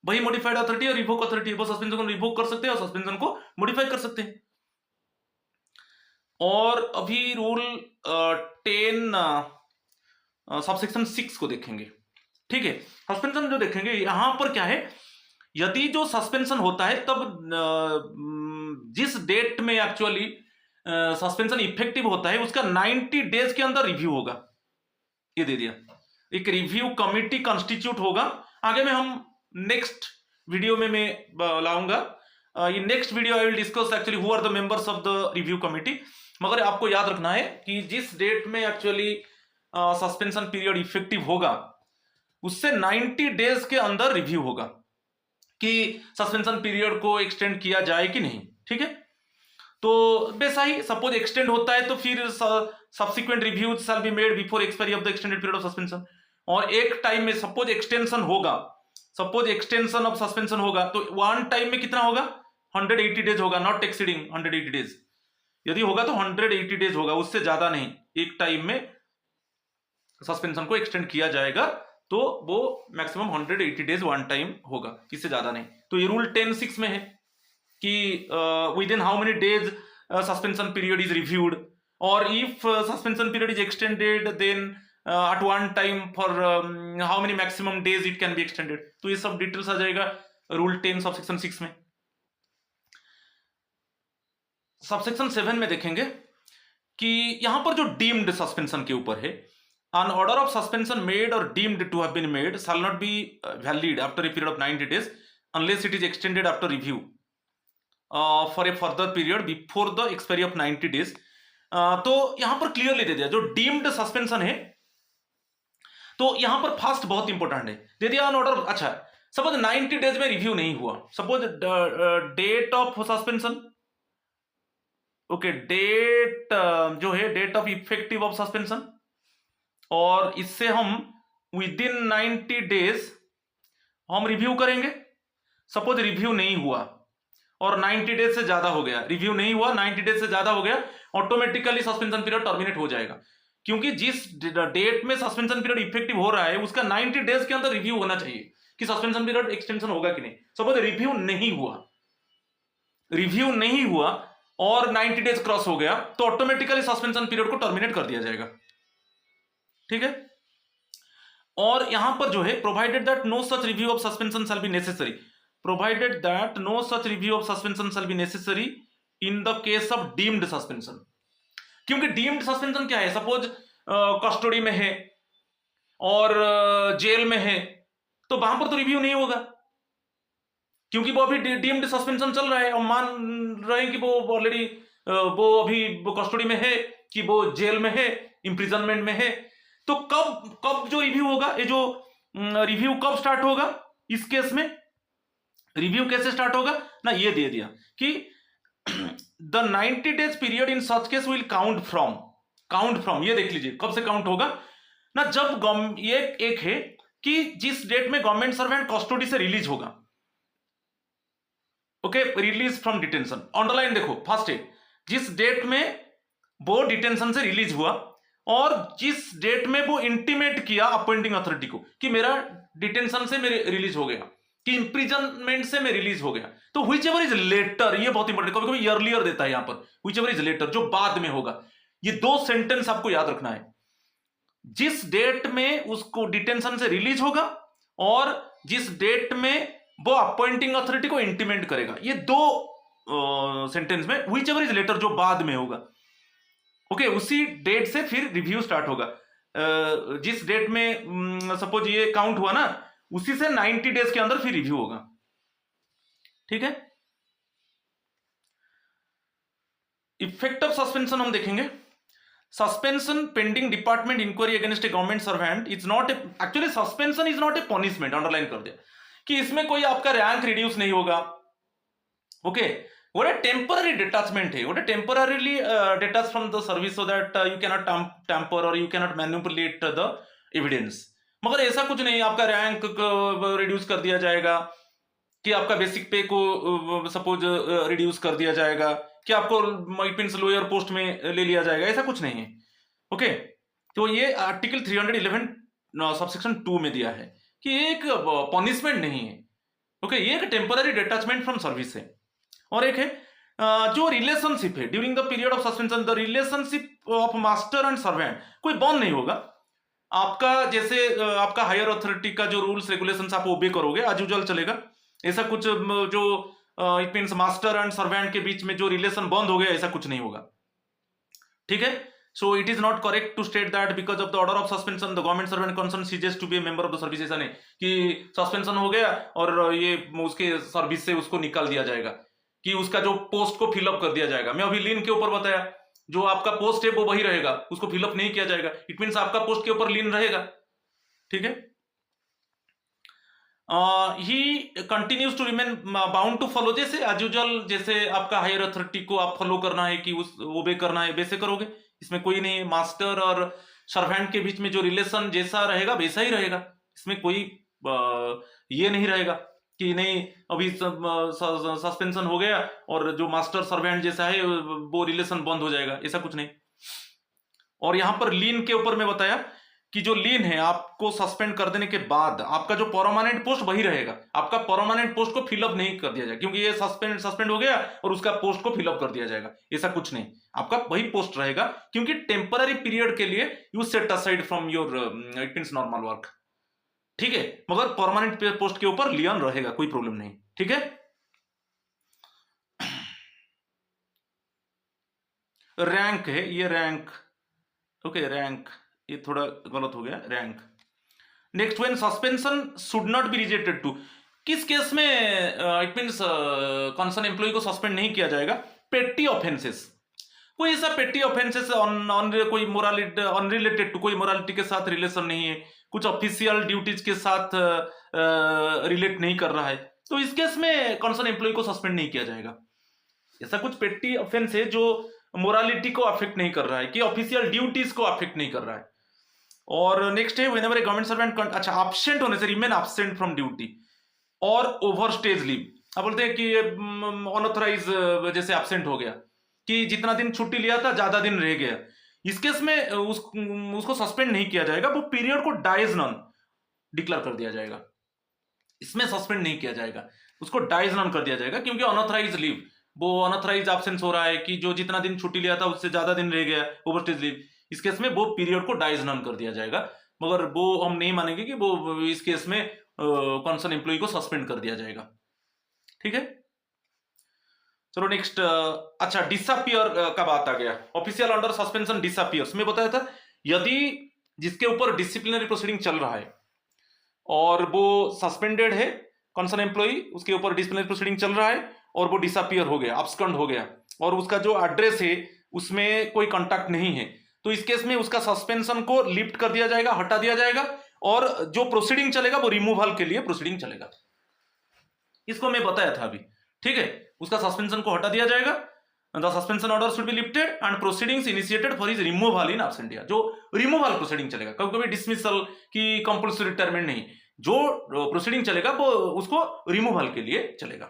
वही मॉडिफाइड अथॉरिटी और रिवोक अथॉरिटी है। वो सस्पेंशन को रिवोक कर सकते हैं और सस्पेंशन को मॉडिफाई कर सकते हैं। और अभी रूल 10 सबसेक्शन 6 को देखेंगे, ठीक है। सस्पेंशन जो देखेंगे यहां पर क्या है, यदि जो सस्पेंशन होता है तब जिस डेट में एक्चुअली सस्पेंशन इफेक्टिव होता है उसका 90 डेज के अंदर रिव्यू होगा, ये दे दिया। एक रिव्यू कमिटी कॉन्स्टिट्यूट होगा, आगे में हम नेक्स्ट वीडियो में मैं लाऊंगा। In next video I will discuss actually who are the members of the review committee. मगर आपको याद रखना है कि जिस डेट में एक्चुअली सस्पेंशन पीरियड इफेक्टिव होगा उससे 90 डेज के अंदर रिव्यू होगा कि सस्पेंशन पीरियड को एक्सटेंड किया जाए कि नहीं, ठीक है। तो वैसा ही सपोज एक्सटेंड होता है तो फिर subsequent review shall be made before expiry of the extended period of suspension. और एक टाइम में सपोज एक्सटेंशन होगा, सपोज एक्सटेंशन ऑफ सस्पेंशन होगा, तो वन टाइम में कितना होगा, 180 डेज होगा, नॉट एक्सीडिंग 180 डेज। यदि होगा तो 180 डेज होगा, उससे ज्यादा नहीं। एक टाइम में सस्पेंशन को एक्सटेंड किया जाएगा तो वो मैक्सिमम 180 डेज वन टाइम होगा, इससे ज्यादा नहीं। तो ये रूल 10(6) में है कि within how many days suspension period is reviewed, और if suspension period is extended then at one time for how many maximum days it can be extended। तो ये सब डिटेल्स आ जाएगा रूल 10 सबसेक्शन 6 में। Subsection 7 में देखेंगे कि यहां पर जो डीम्ड सस्पेंशन के ऊपर है, an order of suspension made or deemed to have been made shall not be valid after a period of 90 days unless it is extended after review for a further period before the expiry of 90 days। तो यहां पर clearly दे दिया जो deemed suspension है, तो यहां पर first बहुत इंपॉर्टेंट है, दे दिया ऑन ऑर्डर। अच्छा, सपोज 90 डेज में रिव्यू नहीं हुआ, suppose date of suspension, okay, date जो है date of effective of suspension, और इससे हम विद इन 90 डेज हम रिव्यू करेंगे। सपोज रिव्यू नहीं हुआ और 90 डेज से ज्यादा हो गया, रिव्यू नहीं हुआ 90 डेज से ज्यादा हो गया, ऑटोमेटिकली सस्पेंशन पीरियड टर्मिनेट हो जाएगा, क्योंकि जिस डेट में सस्पेंशन पीरियड इफेक्टिव हो रहा है उसका 90 डेज के अंदर रिव्यू होना चाहिए कि सस्पेंशन पीरियड एक्सटेंशन होगा कि नहीं। सपोज रिव्यू नहीं हुआ और 90 डेज क्रॉस हो गया तो ऑटोमेटिकली सस्पेंशन पीरियड को टर्मिनेट कर दिया जाएगा, ठीक है। और यहां पर जो है provided that no such review of suspension shall be necessary, provided that no such review of suspension shall be necessary in the case of deemed suspension. क्योंकि डीम्ड सस्पेंशन क्या है, सपोज कस्टडी में है और जेल में है, तो वहां पर तो रिव्यू नहीं होगा, क्योंकि वो अभी डीम्ड सस्पेंशन चल रहा है और मान रहे हैं कि वो ऑलरेडी वो अभी कस्टडी में है कि वो जेल में है, इंप्रिजनमेंट में है। तो कब कब जो रिव्यू होगा, ये जो रिव्यू कब स्टार्ट होगा इस केस में, रिव्यू कैसे स्टार्ट होगा ना, ये दे दिया कि the 90 days period in such case will count from, ये देख लीजिए कब से काउंट होगा ना, जब ये एक है कि जिस डेट में गवर्नमेंट सर्वेंट कस्टडी से रिलीज होगा, okay, release from detention, underline देखो फर्स्ट है, जिस डेट में वो डिटेंशन से रिलीज हुआ और जिस डेट में वो इंटीमेट किया अपॉइंटिंग अथॉरिटी को कि मेरा डिटेंशन से मेरे रिलीज हो गया, कि इंप्रिजनमेंट से मैं रिलीज हो गया, तो व्हिच एवर इज लेटर, ये बहुत इंपॉर्टेंट, कभी कभी अर्लियर देता है यहां पर, व्हिच एवर इज लेटर, जो बाद में होगा। ये दो सेंटेंस आपको याद रखना है, जिस डेट में उसको डिटेंशन से रिलीज होगा और जिस डेट में वो अपॉइंटिंग अथॉरिटी को इंटीमेट करेगा, ये दो सेंटेंस में व्हिच एवर इज लेटर, जो बाद में होगा, ओके, उसी डेट से फिर रिव्यू स्टार्ट होगा। जिस डेट में सपोज ये काउंट हुआ ना, उसी से 90 डेज के अंदर फिर रिव्यू होगा, ठीक है। इफेक्ट ऑफ सस्पेंशन हम देखेंगे, suspension pending department inquiry against a government servant is not a, actually suspension is not a punishment, underline कर दिया कि इसमें कोई आपका रैंक रिड्यूस नहीं होगा, okay, what a temporary detachment है, what a temporarily detached from the service so that you cannot tamper or you cannot manipulate the evidence। मगर ऐसा कुछ नहीं, आपका रैंक रिड्यूस कर दिया जाएगा, कि आपका बेसिक पे को सपोज रिड्यूस कर दिया जाएगा, कि आपको इट मींस लोअर पोस्ट में ले लिया जाएगा, ऐसा कुछ नहीं है, ओके। तो ये आर्टिकल 311 सबसेक्शन 2 में दिया है कि एक पनिशमेंट नहीं है, ओके, ये एक टेम्पररी डिटैचमेंट फ्रॉम सर्विस है। और एक है जो रिलेशनशिप है during the period of suspension, the relationship of master and servant, कोई बॉन्ड नहीं होगा आपका, जैसे आपका हायर अथॉरिटी का जो रूल्स रेगुलेशंस आप ओबे करोगे एज यूजुअल चलेगा, ऐसा कुछ जो it means master and servant के बीच में जो रिलेशन बंद हो गया, ऐसा कुछ नहीं होगा, ठीक है। So it is not correct to state that because of the order of suspension the government servant concern ceases to be a member of the service, ऐसा नहीं कि सस्पेंशन हो गया और ये उसके सर्विस से उसको निकाल दिया जाएगा, कि उसका जो पोस्ट को फिलअप कर दिया जाएगा। मैं अभी लीन के ऊपर बताया, जो आपका पोस्ट है वो वही रहेगा, उसको फिलअप नहीं किया जाएगा, इट मींस आपका पोस्ट के ऊपर लीन रहेगा, ठीक है। He continues to remain bound to follow, जैसे एज यूजुअल, जैसे आपका हायर अथॉरिटी को आप फॉलो करना है कि उस ओबे करना है, वैसे करोगे, इसमें कोई नहीं, मास्टर और सर्वेंट के बीच में जो रिलेशन जैसा रहेगा वैसा ही रहेगा, इसमें कोई ये नहीं रहेगा कि नहीं अभी सस्पेंशन हो गया और जो मास्टर सर्वेंट जैसा है वो रिलेशन बंद हो जाएगा, ऐसा कुछ नहीं। और यहां पर लीन के ऊपर मैं बताया कि जो लीन है, आपको सस्पेंड कर देने के बाद आपका जो परमानेंट पोस्ट वही रहेगा, आपका परमानेंट पोस्ट को फिलअप नहीं कर दिया जाएगा, क्योंकि ये सस्पेंड हो गया और उसका पोस्ट को फिलअप कर दिया जाएगा, ऐसा कुछ नहीं, आपका वही पोस्ट रहेगा, क्योंकि टेम्पररी पीरियड के लिए you set aside from your it means normal work, ठीक है, मगर परमानेंट पोस्ट के ऊपर लियन रहेगा, कोई प्रॉब्लम नहीं, ठीक है। रैंक है ये, रैंक, ओके, रैंक, ये थोड़ा गलत हो गया, rank. Next, when suspension should not be rejected to, किस केस में इट मींस कंसर्न एम्प्लॉय को सस्पेंड नहीं किया जाएगा, पेटी ऑफेंसेस, कोई ऐसा पेटी ऑफेंसेस कोई मोरालिटी अनरिलेटेड टू, कोई मोरालिटी के साथ रिलेशन नहीं है, कुछ ऑफिशियल ड्यूटीज के साथ रिलेट नहीं कर रहा है, तो इस केस में कंसर्न एम्प्लॉय को सस्पेंड नहीं किया जाएगा। ऐसा कुछ पेटी ऑफेंस है जो मोरालिटी को अफेक्ट नहीं कर रहा है, कि ऑफिशियल ड्यूटीज को अफेक्ट नहीं कर रहा है। और नेक्स्ट है व्हेनेवर ए गवर्नमेंट सर्वेंट, अच्छा, एब्सेंट होने से, रिमेन एब्सेंट फ्रॉम ड्यूटी और ओवरस्टेज लीव, अब बोलते हैं कि अनऑथराइज जैसे एब्सेंट हो गया, कि जितना दिन छुट्टी लिया था ज्यादा दिन रह गया, इस केस में उसको सस्पेंड नहीं किया जाएगा, वो पीरियड को डाइज नॉन डिक्लेयर कर दिया जाएगा, इसमें सस्पेंड नहीं किया जाएगा, उसको डाइज नॉन कर दिया जाएगा, क्योंकि अनऑथराइज लीव, वो अनऑथराइज एब्सेंस हो रहा है, कि जो जितना दिन छुट्टी लिया था उससे ज्यादा दिन रह गया, ओवरस्टेज लीव, इस केस में वो पीरियड को डाइज नॉन कर दिया जाएगा, मगर वो हम नहीं मानेंगे कि वो इस केस में कंसर्न एम्प्लॉय को सस्पेंड कर दिया जाएगा, ठीक है। चलो नेक्स्ट, अच्छा डिसअपियर का बात आ गया। ऑफिशियल अंडर सस्पेंशन डिसअपियर्स में बताया था, यदि जिसके ऊपर डिसिप्लिनरी प्रोसीडिंग चल रहा है और वो सस्पेंडेड है, कंसर्न एम्प्लॉई, उसके ऊपर डिसिप्लिनरी प्रोसीडिंग चल रहा है और वो डिसअपियर हो गया, अब्सकॉन्ड हो गया, और उसका जो एड्रेस है उसमें कोई कांटेक्ट नहीं है, तो इस केस में उसका सस्पेंशन को लिफ्ट कर दिया जाएगा, हटा दिया जाएगा, और जो प्रोसीडिंग चलेगा वो रिमूवल के लिए प्रोसीडिंग चलेगा। इसको मैं बताया था अभी, ठीक है। उसका सस्पेंशन को हटा दिया जाएगा, the suspension order should be lifted and proceedings initiated for his removal in absentia. जो रिमूवल प्रोसीडिंग चलेगा, कभी कभी डिसमिसल की कंपल्सरी रिटायरमेंट नहीं, जो प्रोसीडिंग चलेगा वो उसको रिमूवल के लिए चलेगा,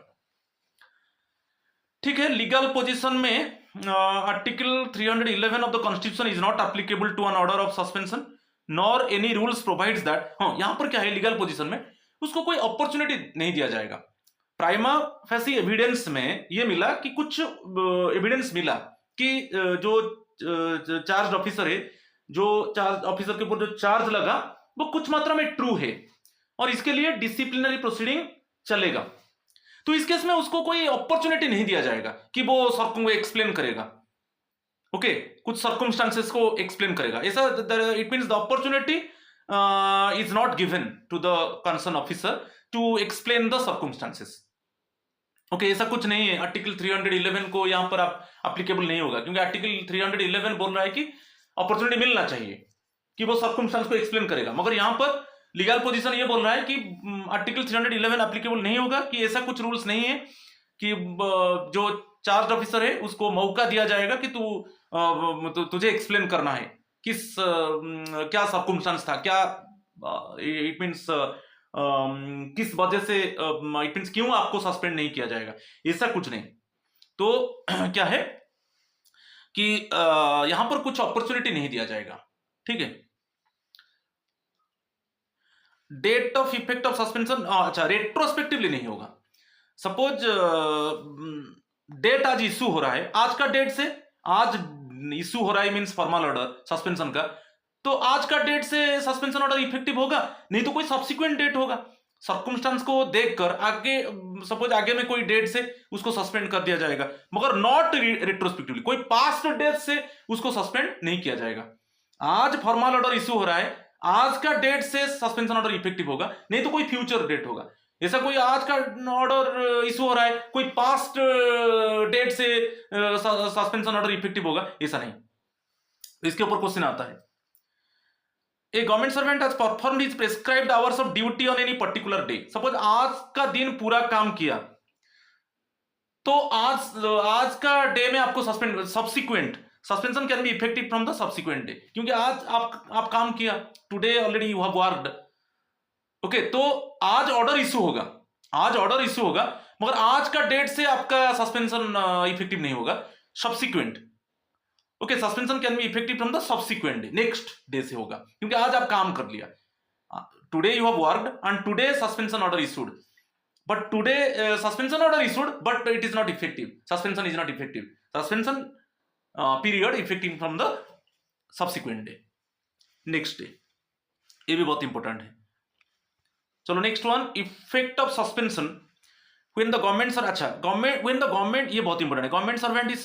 ठीक है। लीगल पोजीशन में article 311 of the constitution is not applicable to an order of suspension nor any rules provides that. हाँ, यहां पर क्या है, लीगल पोजीशन में उसको कोई अपॉर्चुनिटी नहीं दिया जाएगा। प्राइमा फेसी एविडेंस में ये मिला कि कुछ एविडेंस मिला कि जो चार्ज ऑफिसर है, जो चार्ज ऑफिसर के ऊपर जो चार्ज लगा वो कुछ मात्रा में ट्रू है और इसके लिए डिसिप्लिनरी प्रोसीडिंग चलेगा, तो इस केस में उसको कोई अपॉर्चुनिटी नहीं दिया जाएगा कि वो को एक्सप्लेन करेगा, ओके, कुछ सर्कमस्टांसेस को एक्सप्लेन करेगा, ऐसा it means the opportunity is not given to the concern officer to explain the circumstances, okay, ऐसा कुछ नहीं है। आर्टिकल 311 को यहां पर आप एप्लीकेबल नहीं होगा, क्योंकि आर्टिकल 311 बोल रहा है कि अपॉर्चुनिटी मिलना चाहिए कि वो सर्कमस्टांस को एक्सप्लेन करेगा, मगर यहां पर लीगल पोजीशन ये बोल रहा है कि आर्टिकल 311 एप्लीकेबल नहीं होगा, कि ऐसा कुछ रूल्स नहीं है कि जो चार्ज ऑफिसर है उसको मौका दिया जाएगा कि तुझे एक्सप्लेन करना है किस क्या सर्कमस्टांस था, क्या इट मींस किस वजह से, इट मींस क्यों आपको सस्पेंड नहीं किया जाएगा, ऐसा कुछ नहीं। तो क्या है कि यहां पर कुछ अपॉर्चुनिटी नहीं दिया जाएगा, ठीक है। Date of effect of suspension, अच्छा, रेट्रोस्पेक्टिवली नहीं होगा। सपोज डेट आज इशू हो रहा है, आज का डेट से, आज इशू हो रहा है मींस फॉर्मल ऑर्डर सस्पेंशन का, तो आज का डेट से सस्पेंशन ऑर्डर इफेक्टिव होगा, नहीं तो कोई सब्सिक्वेंट डेट होगा, सर्कमस्टांस को देखकर आगे, सपोज आगे में कोई डेट से उसको सस्पेंड कर दिया जाएगा, मगर नॉट रेट्रोस्पेक्टिवली, कोई पास्ट डेट से उसको सस्पेंड नहीं किया जाएगा। आज फॉर्मल ऑर्डर इशू हो रहा है, आज का डेट से सस्पेंशन ऑर्डर इफेक्टिव होगा, नहीं तो कोई फ्यूचर डेट होगा। ऐसा कोई आज का ऑर्डर इशू हो रहा है, कोई पास्ट डेट से सस्पेंशन ऑर्डर इफेक्टिव होगा, ऐसा नहीं। इसके ऊपर क्वेश्चन आता है, a government servant has performed his prescribed hours of duty on any particular day. Suppose आज का दिन पूरा काम किया, तो आज का डे में आपको suspend, subsequent suspension can be effective from the subsequent day, क्योंकि आज आप काम किया, today already you have worked, okay, तो आज ऑर्डर इशू होगा, आज ऑर्डर इशू होगा, मगर आज का डेट से आपका सस्पेंशन इफेक्टिव नहीं होगा, subsequent, okay, suspension can be effective from the subsequent day, next day से होगा, क्योंकि आज आप काम कर लिया, today you have worked and today suspension order issued, but today suspension order issued but it is not effective, suspension is not effective, suspension period effective from the subsequent day, next day, ये भी बहुत important है। चलो next one, effect of suspension when the government sir, अच्छा, government when the government, ये बहुत important है, government servant is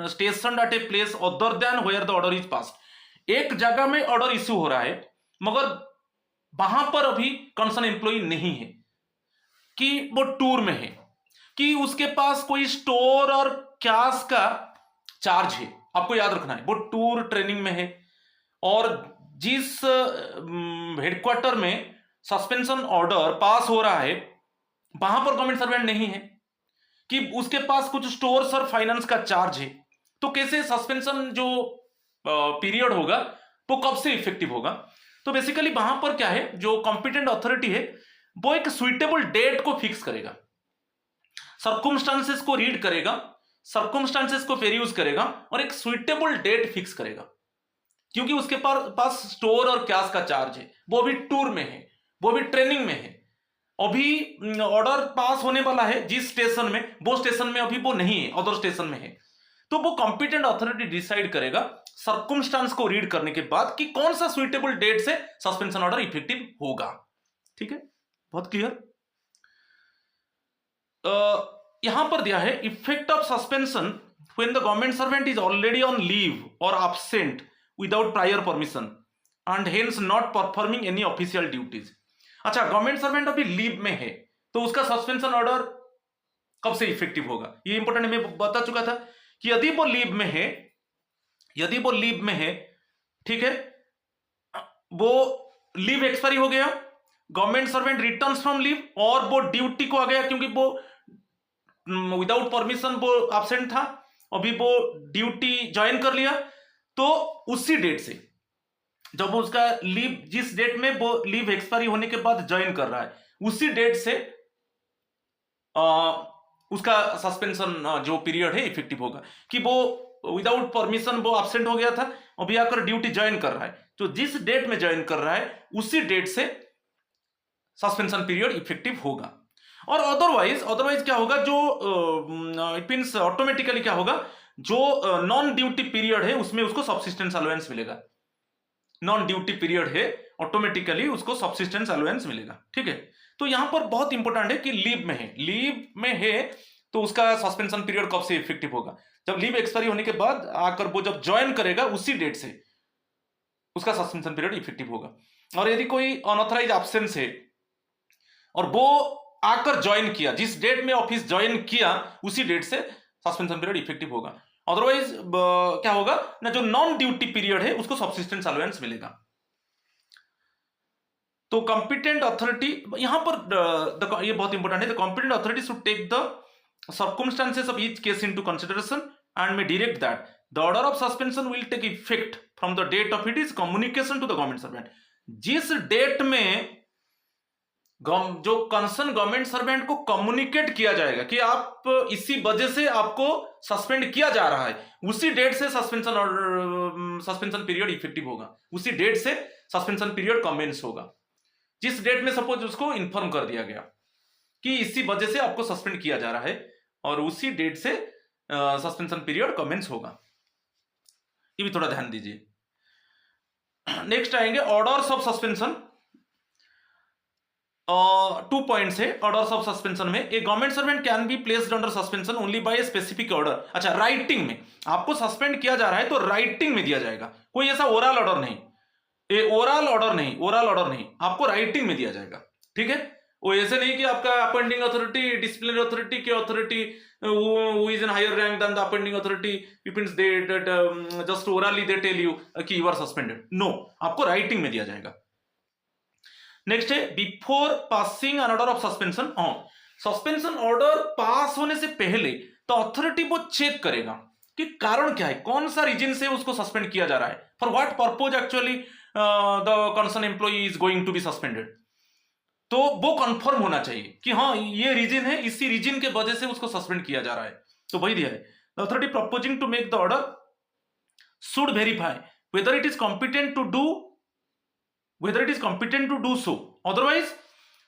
stationed at a place other than where the order is passed. एक जगह में ऑर्डर इशू हो रहा है, मगर वहां पर अभी कंसर्न एम्प्लॉई नहीं है, कि वो टूर में है, कि उसके पास कोई स्टोर और कैश का चार्ज है, आपको याद रखना है, वो टूर ट्रेनिंग में है, और जिस हेडक्वार्टर में सस्पेंशन ऑर्डर पास हो रहा है वहां पर गवर्नमेंट सर्वेंट नहीं है, कि उसके पास कुछ स्टोर्स और फाइनेंस का चार्ज है, तो कैसे सस्पेंशन जो पीरियड होगा वो कब से इफेक्टिव होगा। तो बेसिकली वहां पर क्या है, जो कॉम्पिटेंट अथॉरिटी है वो एक सुइटेबल डेट को फिक्स करेगा, सर्कमस्टांसेस को रीड करेगा, सर्कमस्टांसेस को पेरियूज करेगा और एक सुइटेबल डेट फिक्स करेगा, क्योंकि उसके पास स्टोर और कैश का चार्ज है, वो भी टूर में है, वो भी ट्रेनिंग में है, अभी ऑर्डर पास होने वाला है जिस स्टेशन में, वो स्टेशन में अभी वो नहीं है, अदर स्टेशन में है, तो वो कॉम्पिटेंट अथॉरिटी डिसाइड करेगा सर्कमस्टांस को रीड करने के बाद कि कौन सा सुइटेबल डेट से सस्पेंशन ऑर्डर इफेक्टिव होगा, ठीक है, बहुत क्लियर। यहां पर दिया है effect of suspension when the government servant is already on leave और absent without prior permission and hence not performing any official duties. अच्छा, गवर्नमेंट सर्वेंट अभी लीव में है तो उसका सस्पेंशन ऑर्डर कब से इफेक्टिव होगा, ये इंपॉर्टेंट है। मैं बता चुका था कि यदि वो लीव में है, यदि वो लीव में है, ठीक है, वो लीव एक्सपायरी हो गया, government servant returns from leave और वो ड्यूटी को आ गया क्योंकि वो विदाउट परमिशन वो एब्सेंट था, अभी वो ड्यूटी ज्वाइन कर लिया, तो उसी डेट से जब उसका लीव, जिस डेट में वो लीव एक्सपायरी होने के बाद ज्वाइन कर रहा है, उसी डेट से उसका सस्पेंशन जो पीरियड है इफेक्टिव होगा। कि वो विदाउट परमिशन वो एब्सेंट हो गया था, अभी आकर ड्यूटी ज्वाइन कर रहा है, तो जिस डेट में ज्वाइन कर रहा है उसी डेट से सस्पेंशन पीरियड इफेक्टिव होगा। और अदरवाइज क्या होगा, जो इट मींस ऑटोमेटिकली क्या होगा, जो नॉन ड्यूटी पीरियड है उसमें उसको सबसिस्टेंस अलाउंस मिलेगा। नॉन ड्यूटी पीरियड है, ऑटोमेटिकली उसको सबसिस्टेंस अलाउंस मिलेगा। ठीक है, तो यहां पर बहुत इंपॉर्टेंट है कि लीव में है, लीव में है तो उसका सस्पेंशन पीरियड कब से इफेक्टिव होगा, जब लीव एक्सपायरी होने के बाद आकर वो जब ज्वाइन करेगा उसी डेट से उसका सस्पेंशन पीरियड इफेक्टिव होगा। और यदि कोई अनऑथराइज एब्सेंस है और वो आकर ज्वाइन किया, जिस डेट में ऑफिस ज्वाइन किया उसी डेट से सस्पेंशन पीरियड इफेक्टिव होगा। अदरवाइज क्या होगा ना, जो नॉन ड्यूटी पीरियड है उसको सब्सिस्टेंस अलाउंस मिलेगा। तो कॉम्पिटेंट अथॉरिटी यहां पर ये बहुत इंपॉर्टेंट है, the competent authority should take the circumstances of each case into consideration and may direct that the order of suspension will take effect from the date of its communication to the government servant। जिस date में जो concern government servant को communicate किया जाएगा कि आप इसी वजह से आपको सस्पेंड किया जा रहा है, उसी डेट से सस्पेंशन पीरियड इफेक्टिव होगा, उसी डेट से सस्पेंशन पीरियड कमेंस होगा। जिस डेट में सपोज उसको इन्फॉर्म कर दिया गया कि इसी वजह से आपको सस्पेंड किया जा रहा है और उसी डेट से सस्पेंशन पीरियड कमेंस होगा, ये भी थोड़ा ध्यान दीजिए। नेक्स्ट आएंगे ऑर्डर्स ऑफ सस्पेंशन। 2 पॉइंट्स है ऑर्डर्स ऑफ सस्पेंशन में। A government servant can be placed under suspension only by a specific order. अच्छा, राइटिंग में आपको सस्पेंड किया जा रहा है तो राइटिंग में दिया जाएगा, कोई ऐसा ओरल ऑर्डर नहीं, ओरल ऑर्डर नहीं, आपको राइटिंग में दिया जाएगा। ठीक है, वो ऐसे नहीं कि आपका अपॉइंटिंग अथॉरिटी, डिसिप्लिनरी अथॉरिटी के authority who is in higher rank than the appointing authority, it means they just orally they tell you कि you are suspended। no, आपको राइटिंग में दिया जाएगा। नेक्स्ट है before passing an order of suspension. Suspension order pass होने से पहले तो अथॉरिटी वो चेक करेगा कि कारण क्या है, कौन सा रीजन से उसको सस्पेंड किया जा रहा है, for what purpose actually the concern employee is going to be suspended. तो वो कंफर्म होना चाहिए कि हाँ ये रीजन है, इसी रीजन के वजह से उसको सस्पेंड किया जा रहा है, तो वही दिया है। The authority proposing to make the order should verify whether it is competent to do so, otherwise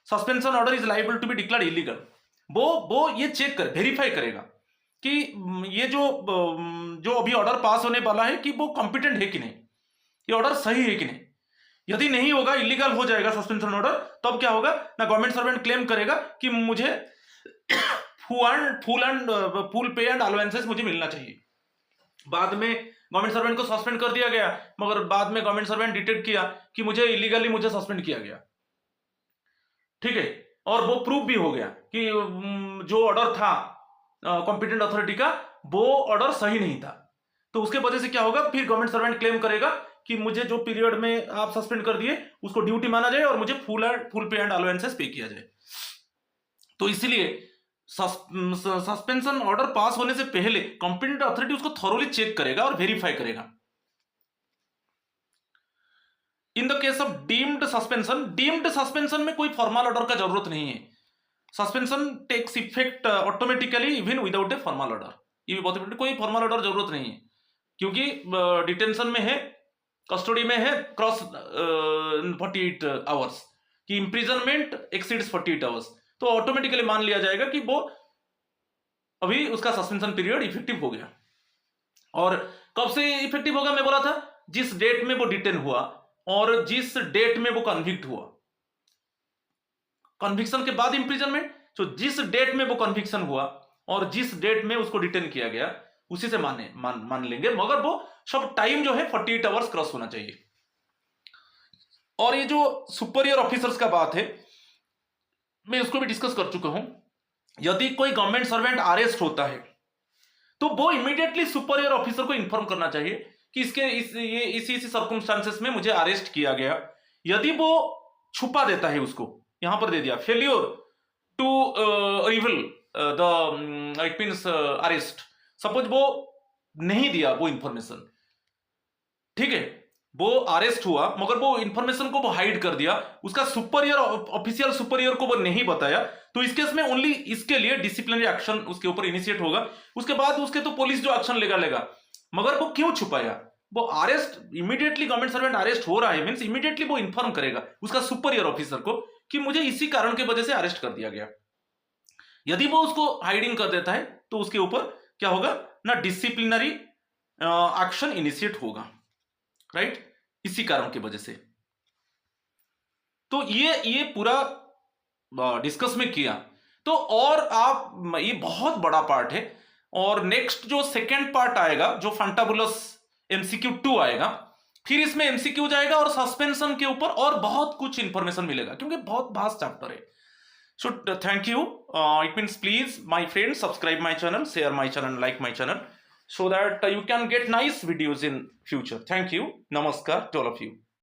suspension order is liable to be declared illegal। वो ये चेक कर वेरीफाई करेगा कि ये जो अभी ऑर्डर पास होने वाला है कि वो कॉम्पिटेंट है कि नहीं, ये ऑर्डर सही है कि नहीं। यदि नहीं होगा, इलीगल हो जाएगा सस्पेंशन ऑर्डर, तब क्या होगा ना, गवर्नमेंट सर्वेंट क्लेम करेगा कि मुझे फुल पे एंड अलाउंसेस मुझे मिलना चाहिए। बाद में गवर्नमेंट सर्वेंट को सस्पेंड कर दिया गया, मगर बाद में गवर्नमेंट सर्वेंट डिटेक्ट किया कि मुझे इलीगली मुझे सस्पेंड किया गया, ठीक है, और वो प्रूफ भी हो गया कि जो ऑर्डर था कॉम्पिटेंट अथॉरिटी का वो ऑर्डर सही नहीं था, तो उसके वजह से क्या होगा, फिर गवर्नमेंट सर्वेंट क्लेम करेगा कि मुझे जो पीरियड में आप सस्पेंड कर दिए उसको ड्यूटी माना जाए और मुझे फुल पे एंड अलाउंसेस पे किया जाए। तो इसीलिए सस्पेंशन ऑर्डर पास होने से पहले कॉम्पिटेंट अथॉरिटी उसको थॉरोली चेक करेगा और वेरीफाई करेगा। In the case of deemed suspension में कोई फॉर्मल ऑर्डर का जरूरत नहीं है, suspension takes effect automatically even without a formal order. ये भी बहुत इंपॉर्टेंट, कोई फॉर्मल ऑर्डर जरूरत नहीं है क्योंकि डिटेंशन में है, कस्टडी में है क्रॉस 48 आवर्स कि इंप्रिजनमेंट एक्सीड्स 48 आवर्स, तो ऑटोमेटिकली मान लिया जाएगा कि वो अभी उसका सस्पेंशन पीरियड इफेक्टिव हो गया। और कब से इफेक्टिव होगा, मैं बोला था जिस डेट में वो डिटेन हुआ और जिस डेट में वो कन्विक्ट हुआ, कन्विक्शन के बाद इंप्रिजनमेंट, तो जिस डेट में वो कन्विक्शन हुआ और जिस डेट में उसको डिटेन किया गया उसी से मान लेंगे, मगर वो सब टाइम जो है 48 आवर्स क्रॉस होना चाहिए। और ये जो सुपरियर ऑफिसर्स का बात है, मैं उसको भी डिस्कस कर चुका हूं। यदि कोई गवर्नमेंट सर्वेंट अरेस्ट होता है तो वो इमीडिएटली सुपरियर ऑफिसर को इन्फॉर्म करना चाहिए कि इसी सर्कमस्टांसेस में मुझे अरेस्ट किया गया। यदि वो छुपा देता है, उसको यहां पर दे दिया failure to reveal the it means arrest, suppose वो नहीं दिया वो इंफॉर्मेशन, ठीक है, वो अरेस्ट हुआ मगर वो इंफॉर्मेशन को वो हाइड कर दिया, उसका सुपरियर ऑफिशियल सुपरियर को वो नहीं बताया, तो इस केस में ओनली इसके लिए डिसिप्लिनरी एक्शन उसके ऊपर इनिशिएट होगा। उसके बाद उसके तो पुलिस जो एक्शन लेगा, मगर वो क्यों छुपाया? वो arrest immediately, government servant arrest हो रहा है मींस इमीडिएटली वो इन्फॉर्म करेगा उसका सुपरियर ऑफिसर को कि मुझे इसी कारण की वजह से अरेस्ट कर दिया गया। यदि वो उसको हाइडिंग कर देता है तो उसके ऊपर क्या होगा ना, डिसिप्लिनरी एक्शन इनिशिएट होगा, राइट, इसी कारण की वजह से। तो ये पूरा डिस्कस में किया। तो और आप, ये बहुत बड़ा पार्ट है, और नेक्स्ट जो सेकेंड पार्ट आएगा जो फंटाबुलस एमसीक्यू 2 आएगा, फिर इसमें एमसीक्यू जाएगा और सस्पेंशन के ऊपर और बहुत कुछ इंफॉर्मेशन मिलेगा, क्योंकि बहुत वास्ट चैप्टर है। So thank you. It means please, my friends, subscribe my channel, share my channel, like my channel, so that you can get nice videos in future. Thank you. Namaskar to all of you.